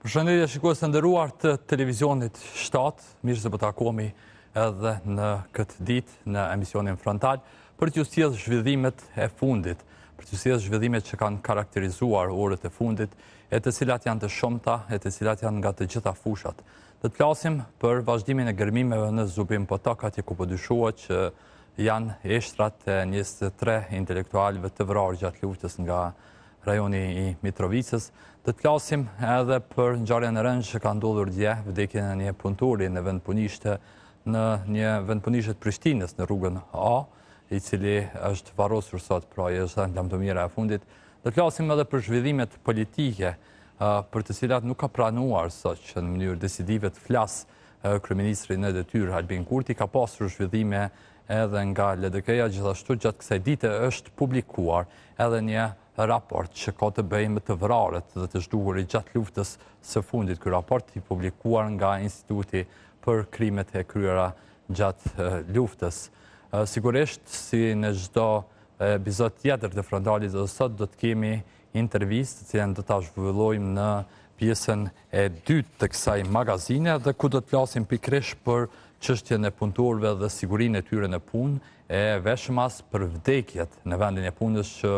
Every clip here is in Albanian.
Përshëndetje shikues të nderuar të televizionit 7, mirë se po takohemi edhe në këtë ditë në emisionin frontal për t'ju sjellë zhvillimet e fundit, për t'ju sjellë zhvillimet që kanë karakterizuar orët e fundit, e të cilat janë të shumta, e të cilat janë nga të gjitha fushat. Do të flasim për vazhdimin e gërmimeve në Zubin Potok, atje ku po dyshohet që janë eshtrat e 23 intelektualëve të vrarë gjatë luftës nga rajoni i Mitrovicës. Të flasim edhe për ngjarjen e rëndë që ka ndodhur dje, vdekjen e një punëtori në vendpunishte në një vendpunishte të Prishtinës në rrugën A, i cili është varrosur sot, pra është lamdomira e fundit. Do të flasim edhe për zhvillimet politike, për të cilat nuk ka pranuar sot që në mënyrë decisive të flasë kryeministri në detyrë Albin Kurti. Ka pasur zhvillime edhe nga LDK-ja, gjithashtu gjatë kësaj dite është publikuar edhe një raport që ka të bëjë me të vrarët dhe të zhduhurit gjatë luftës së fundit. Ky raport i publikuar nga Instituti për krimet e kryera gjatë luftës. Sigurisht, si në çdo epizod tjetër të frontalit, dhe sot do të kemi intervistë që do ta zhvillojmë në pjesën e dytë të kësaj magazine, dhe ku do të flasim pikërisht për çështjen e punëtorëve dhe sigurinë e tyre në punë, e veshmas për vdekjet në vendin e punës që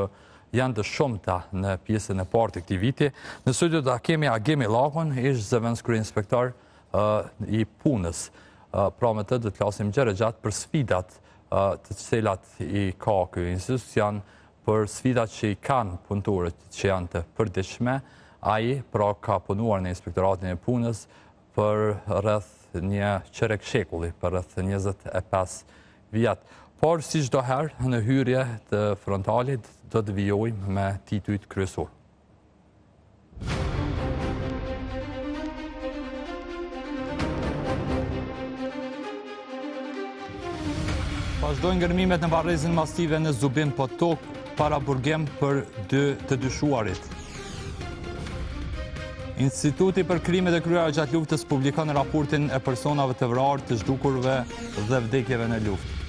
janë të shumta në pjesën e parë të këtij viti. Në studio do kemi Agemi Llakun, ish zëvendës kryeinspektor i punës. Pra me të do të flasim gjëra gjatë për sfidat të cilat i ka ky institucion, për sfidat që i kanë punëtorët që janë të përditshme. Ai pra ka punuar në Inspektoratin e Punës për rreth një qerek shekulli, për rreth 25 vjet. Por si çdo herë në hyrje të frontalit do të vijojmë me titujt kryesor. Vazhdojnë ngërmimet në varrezën masive në Zubin Potok para burgim për të dyshuarit. Instituti për krimet e kryera gjatë luftës publikon raportin e personave të vrarë, të zhdukurve dhe vdekjeve në luftë.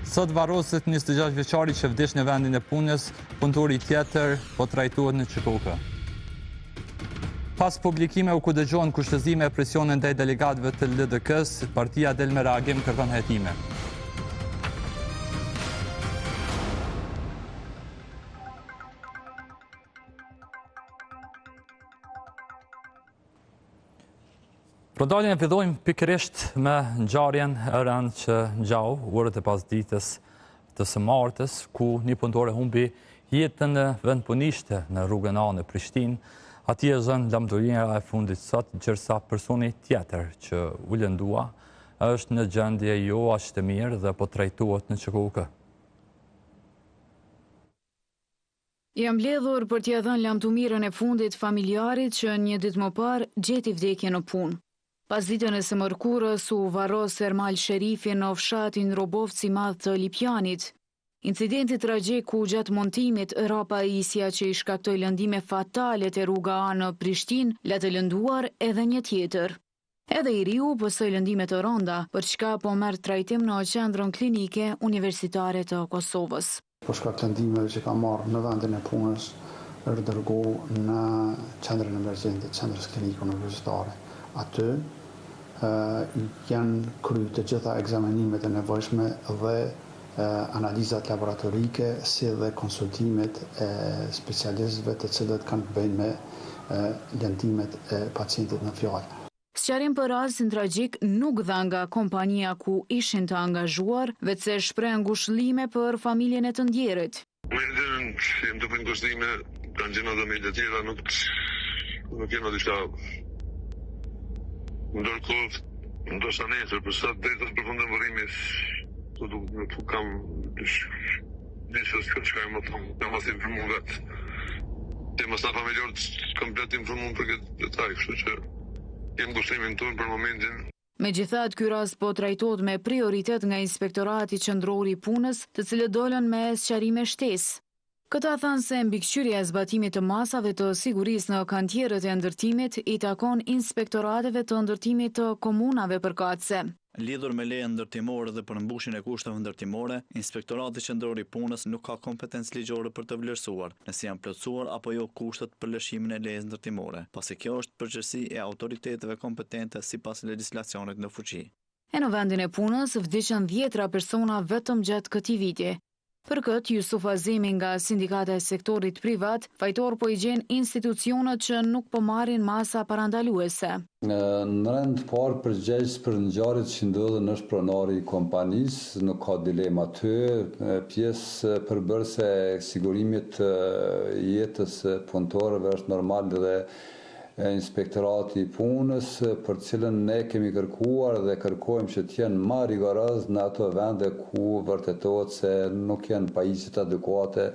Sot varroset 26 vjeçari që vdiq në vendin e punës, punëtori tjetër po trajtohet në Çikokë. Pas publikimeve ku dëgjohen kushtëzime e presione ndaj delegatëve të LDK-s, partia del me reagim, kërkon hetime. Frontalin e fillojmë pikërisht me ngjarjen e rëndë që ngjau orët e pasdites të së martës, ku një punëtore humbi jetën në vendpunishte në rrugën A në Prishtinë. Atje është zënë lamdomira e fundit sot, ndërsa personi tjetër që u lëndua është në gjendje jo aq të mirë dhe po trajtohet në Çikokë. Jam mbledhur për t'ia dhënë lamdomirën e fundit familjarit që një ditë më parë gjeti vdekjen në punë. Pas ditën e së mërkurës u varros Ermal Sherifi në fshatin Robovci Madh të Lipjanit. Incidenti tragjik ku gjatë montimit rapa isja që i shkaktoi lëndime fatale te rruga A në Prishtinë, la të lënduar edhe një tjetër. Edhe i riu pësoi lëndime të rënda, për çka po merr trajtim në qendrën klinike universitare të Kosovës. Për shkak të lëndimeve që ka marrë në vendin e punës, është dërguar në qendrën emergjente, qendrës klinike universitare. Aty janë kryer të gjitha ekzamenimet e nevojshme dhe analizat laboratorike, si dhe konsultimet e specialistëve të cilët kanë të bëjnë me lëndimet e pacientit në fjalë. Sqarim për rastin tragjik nuk dha nga kompania ku ishin të angazhuar, vetëse shpreh ngushëllime për familjen e të ndjerit. Jem të bëjnë ngushëllime, kanë gjena dhe me të tjera, nuk jena diçka. Ndërkohë, ndoshta nesër, për sa drejtës përfundon vërimis, nuk kam dishës që më thonë, kam pas informuar vetë. Temas na familjarët komplet informuar për këtë detaj, kështu që jem ngushëllimin tonë për momentin. Megjithatë, ky rast po trajtohet me prioritet nga Inspektorati Qendror i Punës, të cilët dolën me sqarime shtesë. Këta thanë se mbikëqyrja e zbatimit të masave të sigurisë në kantierët e ndërtimit i takon inspektorateve të ndërtimit të komunave përkatëse. Lidhur me lejen ndërtimore dhe përmbushjen e kushteve ndërtimore, Inspektorati Qendror i Punës nuk ka kompetencë ligjore për të vlerësuar nëse janë plotësuar apo jo kushtet për lëshimin e lejes ndërtimore, pasi kjo është përgjegjësi e autoriteteve kompetente sipas legjislacionit në fuqi. E në vendin e punës vdiqën 10 persona vetëm gjatë këtij viti. Për këtë, Jusuf Azimi nga sindikata e sektorit privat, fajtor po i gjen institucionet që nuk po marrin masa parandaluese. Në rend parë përgjegjës për ngjarjet që ndodhen është pronari i kompanisë, nuk ka dilema aty, pjesë përbërëse e sigurimit jetës punëtorëve është normal dhe Inspektorati i Punës, për cilën ne kemi kërkuar dhe kërkojmë që të jenë më rigoroz në ato vende ku vërtetohet se nuk janë pajisjet adekuate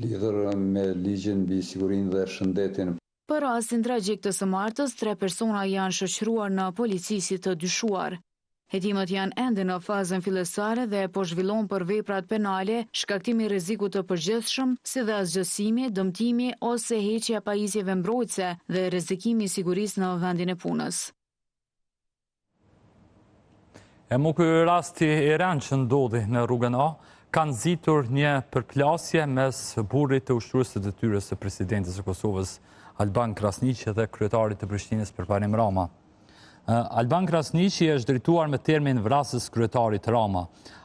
lidhur me ligjin mbi sigurinë dhe shëndetin. Për rastin tragjik të së martës, 3 persona janë shoqëruar në polici si të dyshuar. Hetimet janë ende në fazën fillestare dhe po zhvillon për veprat penale, shkaktimi i rrezikut të përgjithshëm, si dhe asgjësimi, dëmtimi ose heqja pajisjeve mbrojtëse dhe rrezikimi i sigurisë në vendin e punës. E mu ky rasti i rënd që ndodhi në rrugën A, ka nxitur një përplasje mes burrit të ushtrues së detyrës së presidentit të Kosovës, Alban Krasniqi, dhe kryetarit të Prishtinës Përparim Rama. Alban Krasniqi është drejtuar me termin vrasës kryetarit Rama.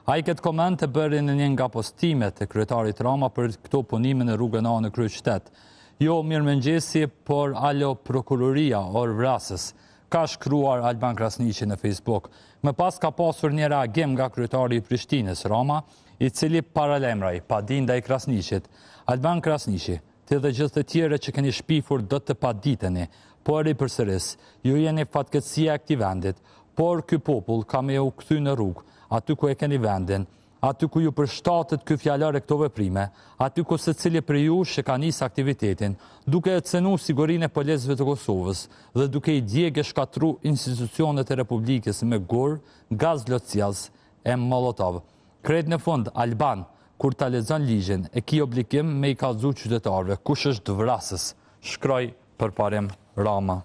Ai këtë koment të bëri në një nga postimet e kryetarit Rama për këto punime në rrugën A në kryeqytet. Jo mirëmëngjesi, por alo prokuroria or vrasës, ka shkruar Alban Krasniqi në Facebook. Më pas ka pasur një reagim nga kryetari i Prishtinës Rama, i cili paralemraj padin ndaj Krasniqit. Alban Krasniqi, ti dhe gjithë të tjere që keni shpifur do të paditeni, por i përsëris, ju jeni fatkeqësia e këtij vendit, por ky popull ka me u kthy në rrugë, aty ku e keni vendin, aty ku ju përshtatet ky fjalor e këto veprime, aty ku secili prej jush që ka nisë aktivitetin, duke e cenu sigurinë e polesëve të Kosovës dhe duke i djegë shkatru institucionet e Republikës me gur, gaz lotësjellës e molotov. Kret në fund, Alban, kur ta lexon ligjin, e ki obligim me i kallëzu qytetarëve kush është vrasës, shkroi Përparim Rama.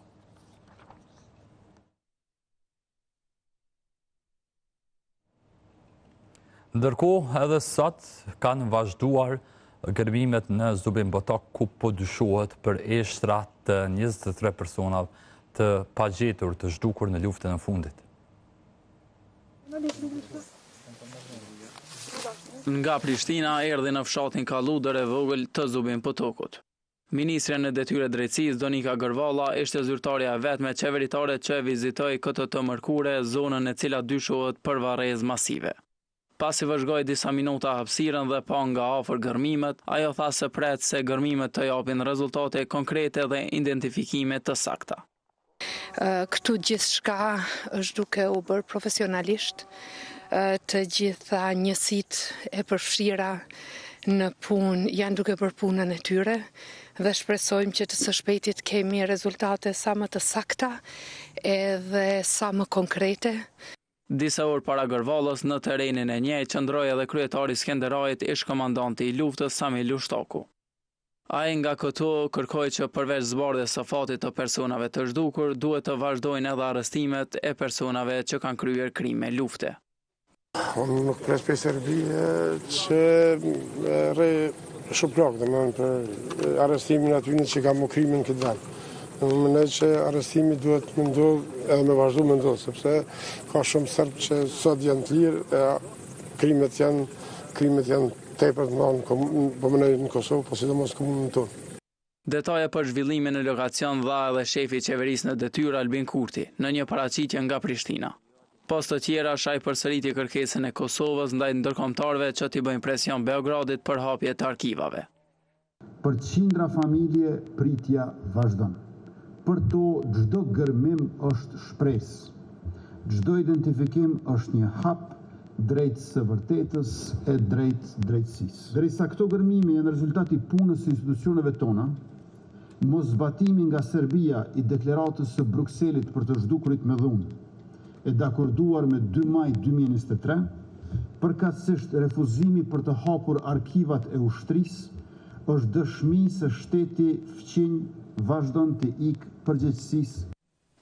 Ndërkohë, edhe sot kanë vazhduar gërmimet në Zubin Botok, ku po dyshohet për eshtra të 23 personave të pagjetur të zhdukur në luftën e fundit. Nga Prishtina erdhi në fshatin Kalludër e vogël të Zubin Botokut. Ministre në detyre drejtësisë Donika Gërvalla ishte zyrtarja e vetme qeveritare që vizitoi këtë të mërkure zonën e cila dyshohet për varrezë masive. Pasi vëzhgoi disa minuta hapësirën dhe pa nga afër gërmimet, ajo tha se pret se gërmimet të japin rezultate konkrete dhe identifikime të sakta. Këtu gjithçka është duke u bërë profesionalisht, të gjitha njësitë e përfshira në punë janë duke bërë punën e tyre dhe shpresojmë që të së shpejtit kemi rezultate sa më të sakta edhe sa më konkrete. Disa orë para Gërvallës në terrenin e njëjtë qëndroi edhe kryetari i Skenderajit, ish komandanti i luftës Sami Lushtaku. Ai nga këto kërkoi që përveç zbardhjes së fatit të personave të zhdukur, duhet të vazhdojnë edhe arrestimet e personave që kanë kryer krime lufte. Unë nuk pres për Serbi që shumë plak për arrestimin atyre që ka më krimin këtë vend. Në mënej që arrestimi duhet më ndodhë edhe me vazhdu më ndodhë, sepse ka shumë sërbë që sot janë të lirë, krimet janë tepër të madhe, po mënej në Kosovë, po sidomos komunën tonë. Detaje për zhvillimin në lokacion dha edhe shefi i qeverisë në detyrë Albin Kurti në një paraqitje nga Prishtina. Pas të tjera, shaj përsëriti kërkesën e Kosovës ndaj ndërkombëtarëve që t'i bëjnë presion Beogradit për hapje të arkivave. Për qindra familje pritja vazhdon. Për to çdo gërmim është shpresë. Çdo identifikim është një hap drejt së vërtetës e drejt drejtësisë. Derisa këto gërmime janë rezultati i punës së institucioneve tona, mosbatimi nga Serbia i deklaratës së Brukselit për të zhdukurit me dhunë e dakorduar me 2 maj 2023, përkatësisht refuzimi për të hapur arkivat e ushtrisë, është dëshmi se shteti fqinj vazhdon të ikë përgjegjësisë.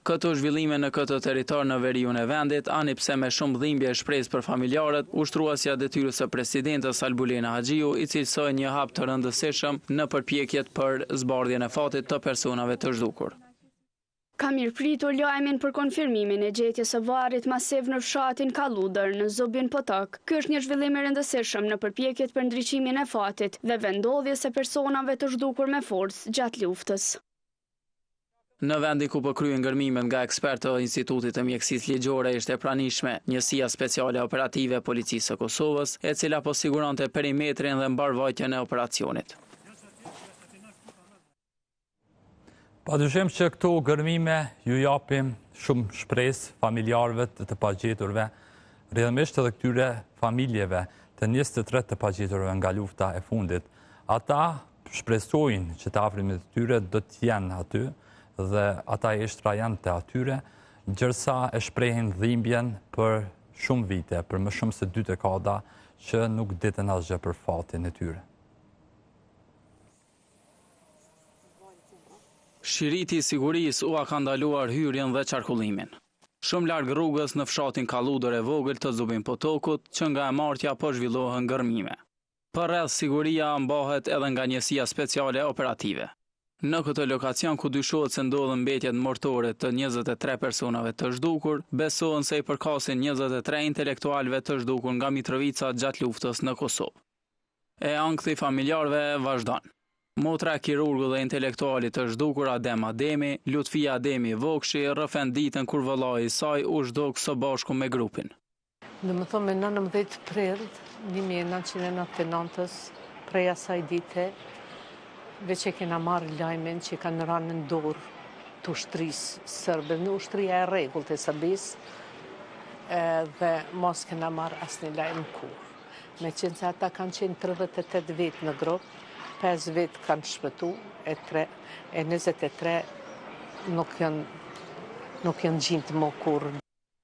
Këto zhvillime në këtë territor në veriun e vendit, ani pse me shumë dhimbje e shpresë për familjarët, ushtruesja detyrës së presidentes Albulena Haxhiu i cilësoi një hap të rëndësishëm në përpjekjet për zbardhjen e fatit të personave të zhdukur. Ka mirëpritur lajmin për konfirmimin e gjetjes së varrit masiv në fshatin Kalludër në Zubin Potok. Ky është një zhvillim i rëndësishëm në përpjekjet për ndriçimin e fatit dhe vendodhjes së personave të zhdukur me forcë gjatë luftës. Në vendi ku po kryen ngërmimet nga ekspertë të Institutit të Mjekësisë Ligjore ishte e pranishme njësia speciale operative e Policisë së Kosovës, e cila po siguronte perimetrin dhe mbarvajtjen e operacionit. Padyshim që këto gërmime ju japim shumë shpresë familjarëve të pagjeturve, rrjedhëmisht edhe këtyre familjeve të 23 të pagjeturve nga lufta e fundit. Ata shpresojnë që të afrimet të tyre do të jenë aty dhe ata eshtra janë të atyre, gjërsa e shprehin dhimbjen për shumë vite, për më shumë se 2 dekada që nuk ditën asgjë për fatin e tyre. Shiriti i sigurisë u ka ndaluar hyrjen dhe qarkullimin. Shumë larg rrugës në fshatin Kalludër e vogël të Zubin Potokut, që nga e martja po zhvillohen gërmime. Përreth siguria mbahet edhe nga njësia speciale operative. Në këtë lokacion ku dyshohet se ndodhen mbetjet mortore të 23 personave të zhdukur, besohen se i përkasin 23 intelektualëve të zhdukur nga Mitrovica gjatë luftës në Kosovë. E ankthi familjarëve vazhdon. Motra e kirurgu dhe intelektualit të zhdukur Adem Ademi, Lutfia Ademi Vokshi, rrëfen ditën kur vëllai i saj u zhduk së bashku me grupin. Domethënë me 19 prill 1999 prej asaj dite, veç e kena marrë lajmin që kanë rënë në dorë të ushtrisë sërbe, në ushtria e rregullt e Serbisë, dhe mos kena marrë asnjë lajm kurrë. Meqense ata kanë qenë 38 vjet në grup, 5 vjet kanë shpëtu, e 23 nuk janë gjindë më kurrë.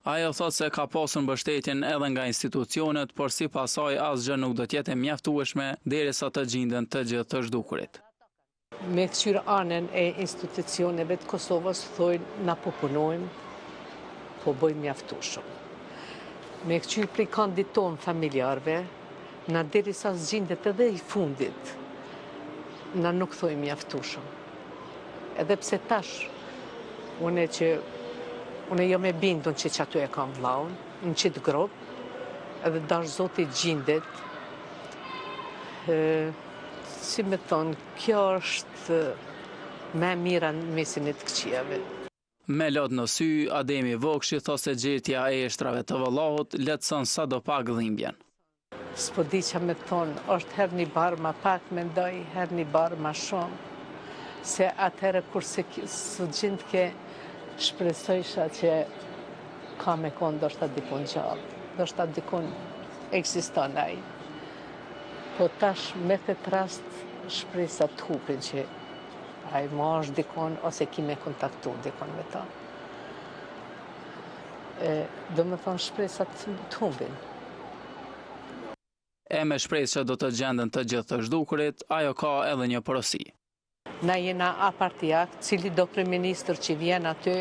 Ajo thot se ka pasur mbështetjen edhe nga institucionet, por sipas saj asgjë nuk do të jetë mjaftueshme derisa të gjinden të gjithë të zhdukurit. Me këqyrë anën e institucioneve të Kosovës thojnë na po punojmë, po bëjmë mjaftueshëm. Me këqyrë prej kanditon familjarve, na derisa zgjindet edhe i fundit, na nuk thojmë mjaftueshëm. Edhe pse tash, Unë jo me bindun që aty e kam vllaun, në qitë grop, edhe dash zoti gjindet. Si me thonë, kjo është me mira në mesin e të këqijave. Me lot në sy, Ademi Vokshi thot se gjetja e eshtrave të vëllahut lehtëson sadopak dhimbjen. S'po di që me thonë, është her një barë ma pak mendoj, her një barë ma shumë, se atëherë kur se së gjindë ke shpresojsha që ka me konë do shta dikun gjallë, do shta dikun eksiston ai. Po tash me këtë rast shpresa të hupin që ai ma është dikun ose ki me kontaktu dikun me ta. Do me thonë shpresa të hupin. E me shpresë që do të gjenden të gjithë të zhdukurit, ajo ka edhe një porosi. Na jena apartijak, cili do kryeministër që vjen aty,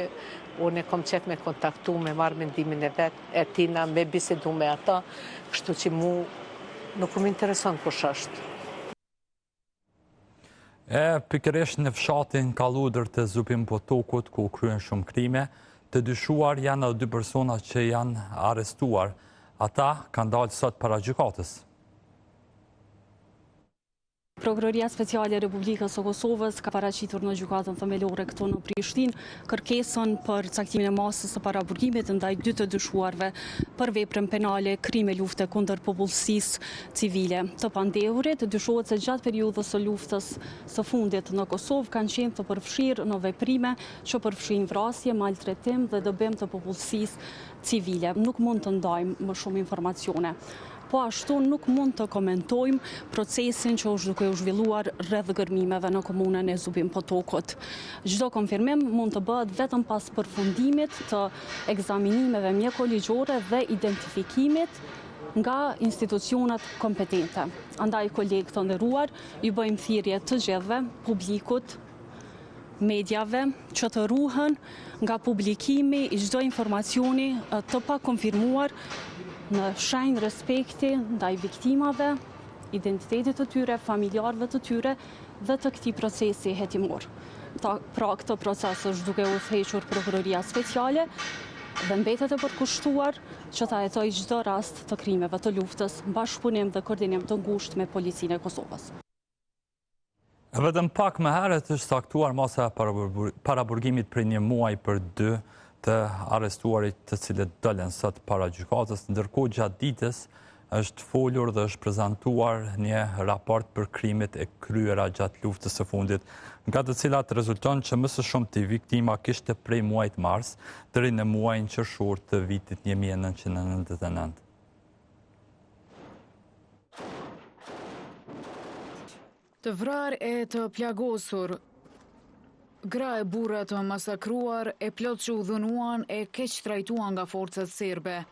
unë e kom qef me kontaktu, me marrë mendimin e vetë, e tina me bisedu me ata, kështu që mu nuk më intereson kush është. Pikërisht në fshatin Kalludër të Zubin Potokut, ku kryen shumë krime, të dyshuar janë edhe 2 persona që janë arrestuar. Ata kanë dalë sot para gjykatës. Prokuroria Speciale e Republikës së Kosovës ka paraqitur në gjykatën themelore këtu në Prishtinë kërkesën për caktimin e masës së paraburgimit ndaj 2 të dyshuarve për veprën penale krime lufte kundër popullsisë civile. Të pandehurit dyshohet se gjatë periudhës së luftës së fundit në Kosovë kanë qenë të përfshirë në veprime që përfshin vrasje, maltretim dhe dëbim të popullsisë civile. Nuk mund të ndajmë më shumë informacione. Po ashtu nuk mund të komentojmë procesin që është duke u zhvilluar rreth gërmimeve në komunën e Zubin Potokut. Çdo konfirmim mund të bëhet vetëm pas përfundimit të ekzaminimeve mjekoligjore dhe identifikimit nga institucionet kompetente. Andaj kolegë të nderuar, ju bëjmë thirrje të gjithëve, publikut, mediave që të ruhen nga publikimi i çdo informacioni të pakonfirmuar në shenjë respekti ndaj viktimave, identitetit të tyre, familjarëve të tyre dhe të këtij procesi hetimor. Pra këtë proces është duke u thequr prokuroria speciale dhe mbetet e përkushtuar që ta hetojë çdo rast të krimeve të luftës, bashkëpunim dhe koordinim të ngushtë me policinë e Kosovës. Vetëm pak më herët është saktuar masa paraburgimit për 1 muaj për 2 të arrestuarit të cilët dolën sot para gjykatës, ndërkohë gjatë ditës është folur dhe është prezantuar një raport për krimet e kryera gjatë luftës së fundit, nga të cilat rezulton që më së shumti viktima kishte prej muajit mars deri në muajin qershor të vitit 1999. Të vrarë e të plagosur, gra e burra të masakruar e plot që u dhunuan e keq trajtuan nga forcat serbe.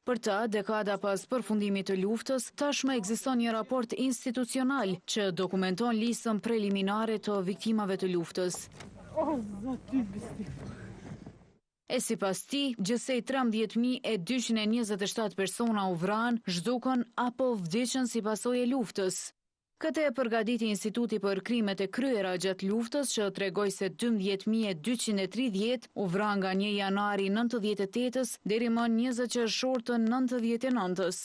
Për ta, dekada pas përfundimit të luftës, tashmë ekziston një raport institucional që dokumenton listën preliminare të viktimave të luftës. E sipas tij, gjithsej 13.227 persona u vranë, zhdukën apo vdiqën si pasojë e luftës. Këtë e përgatiti Instituti për krimet e kryera gjatë luftës që tregoi se 12.230 u vranë nga 1 janari 98-s deri më 20 qershor të 99-s.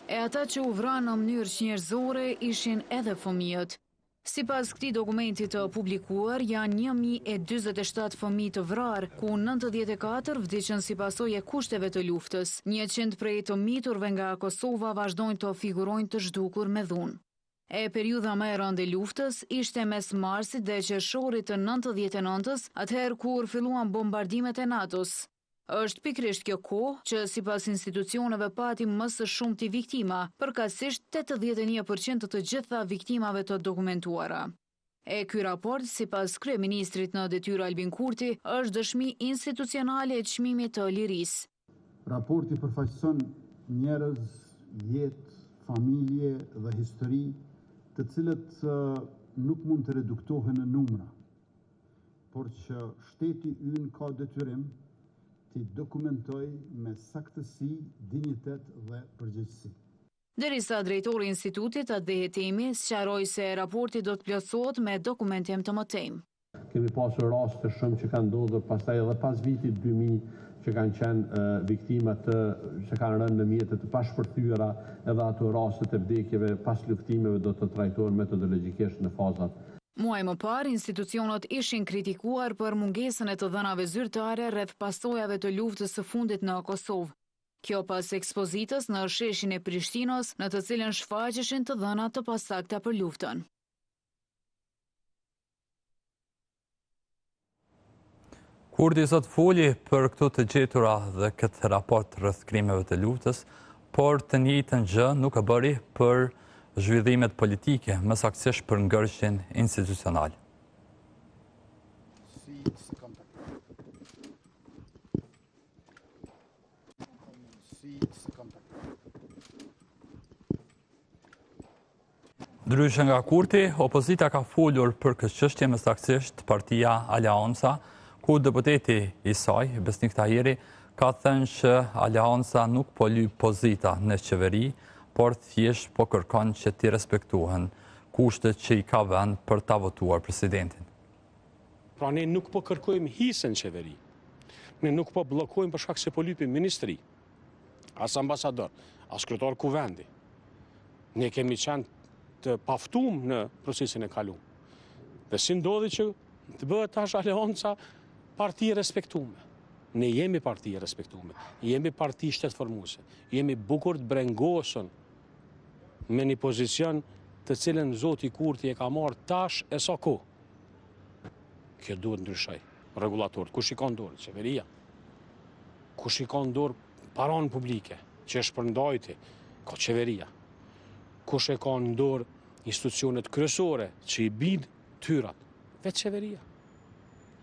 E ata që u vranë në mënyrë njerëzore ishin edhe fëmijët. Sipas këtij dokumenti të publikuar, janë 1.047 fëmijë të vrarë, ku 94 vdiqën si pasojë e kushteve të luftës. 100 prej të miturve nga Kosova vazhdojnë të figurojnë të zhdukur me dhunë. E periudha më e rëndë e luftës ishte mes marsit dhe qershorit të 99-s, atëherë kur filluan bombardimet e NATO-s. Është pikrisht kjo kohë që sipas institucioneve pati më së shumti viktima, përkatësisht 81% të gjitha viktimave të dokumentuara. E ky raport, sipas kryeministrit në detyrë Albin Kurti, është dëshmi institucionale e çmimit të lirisë. Raporti përfaqëson njerëz, jetë, familje dhe histori, të cilët nuk mund të reduktohen në numra, por që shteti ynë ka detyrim të dokumentoj me saktësi, dinjitet dhe përgjegjësi. Derisa drejtori i institutit Ade Hetemi sqaroi se raporti do të plotësohet me dokumentim të mëtejmë. Kemi pasur raste shumë që kanë ndodhur pastaj edhe pas vitit 2000 që kanë qenë viktima që kanë rënë në mjete të pashpërthyera, edhe ato rastet e vdekjeve pas luftimeve do të trajtohen metodologjikisht në fazat. Muaj më parë, institucionet ishin kritikuar për mungesën e të dhënave zyrtare rreth pasojave të luftës së fundit në Kosovë. Kjo pas ekspozitës në sheshin e Prishtinos, në të cilën shfaqeshin të dhëna të pasakta për luftën. Kurti sot foli për këto të gjetura dhe këtë raport rreth krimeve të luftës, por të njëjtën gjë nuk e bëri për zhvillimet politike, më saktësisht për ngërshjen institucional. Ndryshe nga Kurti, opozita ka folur për këtë çështje, më saktësisht partia Aleanca, ku deputeti i saj, Besnik Tahiri, ka thënë që Aleanca nuk po lyp pozita në qeveri, por thjesht po kërkon që t'i respektohen kushtet që i ka vënë për ta votuar presidentin. Pra ne nuk po kërkojmë hisën qeveri. Ne nuk po bllokojmë për shkak se po lypim ministri, as ambasador, as kryetar kuvendi. Ne kemi qenë të paftuar në procesin e kaluar. Dhe si ndodhi që të bëhet tash Aleanca parti e respektuar. Ne jemi parti e respektuar, jemi parti shtetformuese, jemi bukur të brengosur me një pozicion të cilën zoti Kurti e ka marrë tash e sa kohë. Kjo duhet ndryshoj. Regulatorët, kush i ka dorë? Qeveria. Kush i ka dorë paranë publike, që është përndajti, ka qeveria. Kush e ka dorë institucionet kryesore që i bin tyrat, vetë qeveria.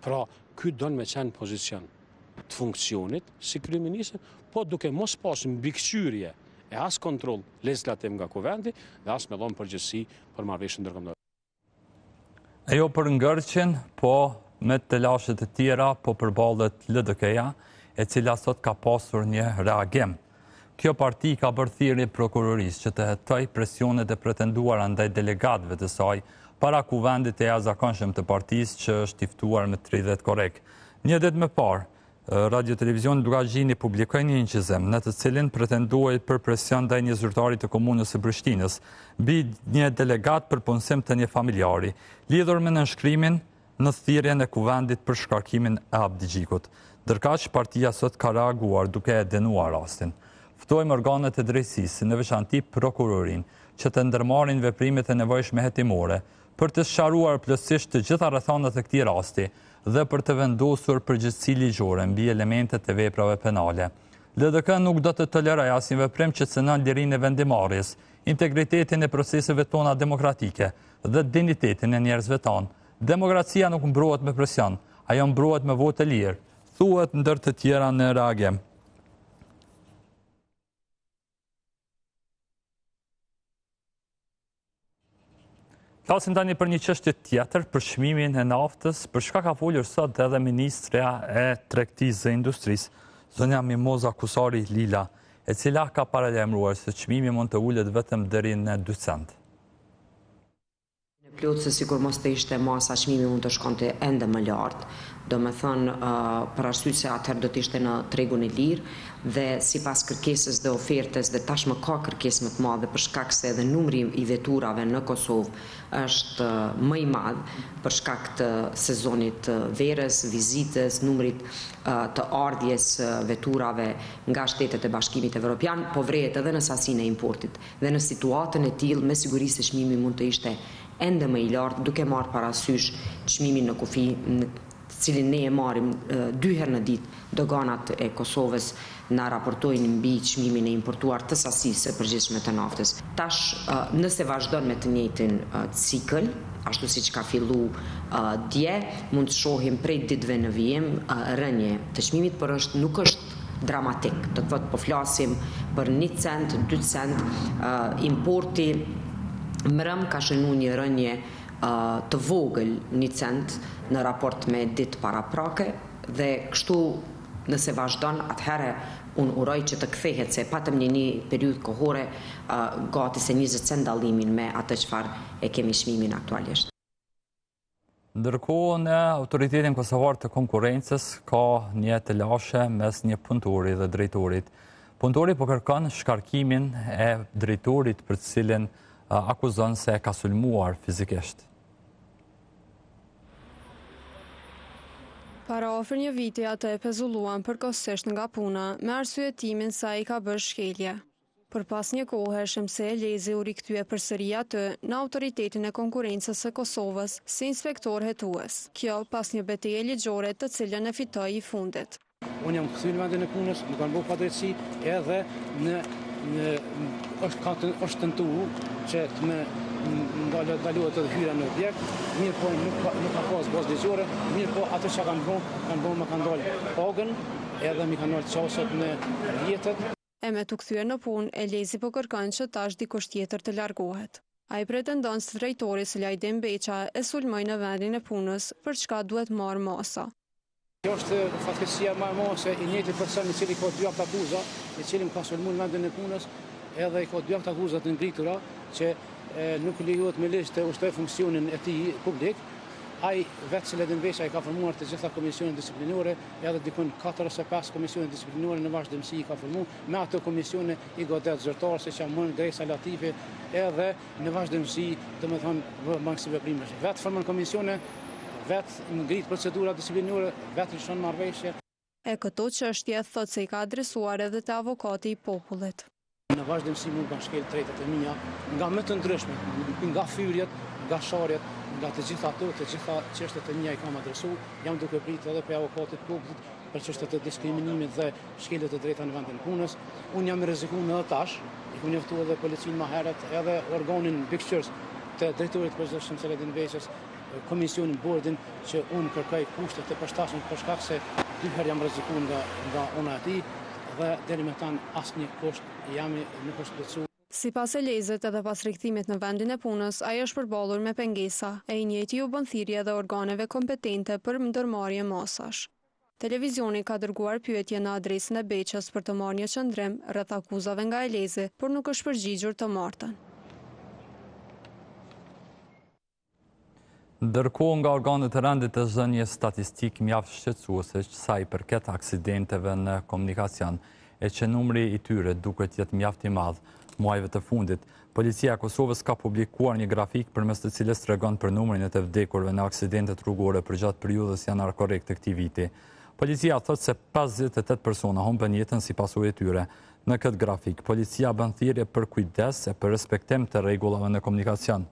Pra, ky don me qenë pozicion të funksionit si kryeministër, po duke mos pas mbikëqyrje e as kontroll legislativ nga kuvendi dhe as me dhënë përgjegjësi për marrëveshjen ndërkombëtare. Ajo për ngërqen, po me të lashet e tjera, po përballet LDK-ja, e cila sot ka pasur një reagim. Kjo parti ka bërë thirrje prokurorisë që të hetoj presionet e pretenduara ndaj delegatëve të saj para kuvendit e jashtëzakonshëm të partisë që është i ftuar me 30 korrek. Një ditë më parë, Radio Televizion Dugazhini publikoi një inqizim në të cilin pretenduaj për presion ndaj një zyrtari të komunës së Prishtinës mbi një delegat për punësim të një familjari, lidhur me nënshkrimin në thirrjen e kuvendit për shkarkimin e Abdigjikut. Ndërkaq, partia sot ka reaguar duke e denuar rastin. Ftojmë organet e drejtësisë, në veçanti prokurorin, që të ndërmarrin veprimet e nevojshme hetimore për të sqaruar plotësisht të gjitha rrethanat e këtij rasti dhe për të vendosur përgjegjësi ligjore mbi elementet e veprave penale. LDK nuk do të tolerojë asnjë veprim që cënon lirinë e vendimarrjes, integritetin e proceseve tona demokratike dhe dinjitetin e njerëzve tanë. Demokracia nuk mbrohet me presion, ajo mbrohet me votë e lirë, thuhet ndër të tjera në reagim. Flasim tani për një çështje tjetër, për çmimin e naftës, për çka ka folur sot edhe ministrja e tregtisë dhe industrisë, zonja Mimoza Kusari Lila, e cila ka paralajmëruar se çmimi mund të ulet vetëm deri në 2 cent. Plot se sikur mos të ishte masa, çmimi mund të shkonte ende më lart. Do me thënë, për arsye se atëherë do të ishte në tregun e lirë dhe sipas kërkesës dhe ofertës dhe tashmë ka kërkesë më të madhe për shkak se edhe numri i veturave në Kosovë është më i madh për shkak të sezonit verës, vizitës, numrit të ardhjes veturave nga shtetet e Bashkimit Evropian, po vrehet edhe në sasinë e importit. Dhe në situatën e tillë, me siguri se çmimi mund të ishte ende më i lartë, duke marrë parasysh çmimin në kufi, cilin ne e marrim 2 herë në ditë. Doganat e Kosovës na raportojnë mbi çmimin e importuar të sasisë së përgjithshme të naftës. Tash, nëse vazhdon me të njëjtin cikël, ashtu siç ka fillu dje, mund të shohim prej ditëve në vijim rënje të çmimit, por nuk është dramatik. Do të thotë po flasim për 1 cent, 2 cent, importi mërëm ka shënu një rënje të vogël 1 cent në raport me ditë paraprake dhe kështu nëse vazhdon atëherë unë uroj që të kthehet se patëm një periudhë kohore gati se 20 cent dallimin me atë çfarë e kemi çmimin aktualisht. Ndërkohë në Autoritetin Kosovar të Konkurrencës ka një të lashe mes një punëtori dhe drejtorit. Punëtori po kërkon shkarkimin e drejtorit për të cilin akuzon se ka sulmuar fizikisht. Para ofër një viti atë e pezulluan përkohësisht nga puna me arsyetimin se ai ka bërë shkelje. Përpas një kohë se Elezi u rikthye përsëri atë në Autoritetin e Konkurrencës së Kosovës si inspektor hetues. Kjo pas një betejë ligjore të cilën e fitoi i fundit. Unë jam kthyer në vendin e punës, më kanë bërë padrejtësi edhe është tentuar që të më ndaluhet të hyra në objekt, mirë po nuk ka pas bazë ligjore, mirë po atë që kanë bërë më kanë dalë pagën edhe mi kanë dalë çasët në vjetët. E me të kthyer në punë, Elezi po kërkon që tash dikush tjetër të largohet. Ai pretendon se drejtori Selajdin Beqa e sulmoi në vendin e punës, për çka duhet marrë masa. Kjo është fatkeqësia më e madhe se i njëjti person i cili ka 2 akuza, i cili më ka sulmuar në vendin e punës, edhe i ka 2 akuza të ngritura që nuk lejohet me ligj të ushtoj funksionin e tij publik. Ai vetë Selajdin Beqa i ka formuar të gjitha komisionet disiplinore, edhe dikun 4 ose 5 komisione disiplinore në vazhdimsi i ka formuar, me ato komisione i godet zyrtar se që mund Gresa Latifi, edhe në vazhdimsi, domethënë mangësi veprimesh. Vetë formon komisione, vetë ngrit procedura disiplinore, vetë lëshon marrëveshje. E këto çështje thotë se i ka adresuar edhe te avokati i popullit. Në vazhdimsi mund kanë shkel drejtat e mia nga më të ndryshme, nga fyrjet, nga sharjet, nga të gjitha ato, të gjitha çështjet e mia i kam adresuar, jam duke pritur edhe pe avokatit popullit për çështjet e diskriminimit dhe shkeljes të drejta në vendin e punës. Unë jam rrezikuar edhe tash, i kam njoftuar edhe policinë më herët, edhe organin mbikëqyrës të drejtorit të përgjithshëm Selajdin Beqës, komisionin bordin që unë kërkoj kushtet e përshtatshme për shkak se 2 herë jam rrezikuar nga ona e tij dhe deri me tanë asnjë kusht nuk është plotësuar. Sipas Elezit, edhe pas rikthimit në vendin e punës, ai është përballur me pengesa, e i njëjti u bën thirrje edhe organeve kompetente për ndërmarrje masash. Televizioni ka dërguar pyetje në adresën e Beqës për të marrë një qëndrim rreth akuzave nga Elezi, por nuk është përgjigjur të martën. Ndërkohë nga organet e rendit është dhënë një statistikë mjaft shqetësuese sa i përket aksidenteve në komunikacion, e që numri i tyre duket jetë mjaft i madh. Muajve të fundit, Policia e Kosovës ka publikuar një grafik përmes të cilës tregon për numrin e të vdekurve në aksidentet rrugore përgjatë periudhës janar-korrekt të këtij viti. Policia thotë se 58 persona humbën jetën si pasojë e tyre. Në këtë grafik, policia bën thirrje për kujdes e për respektim të rregullave në komunikacion.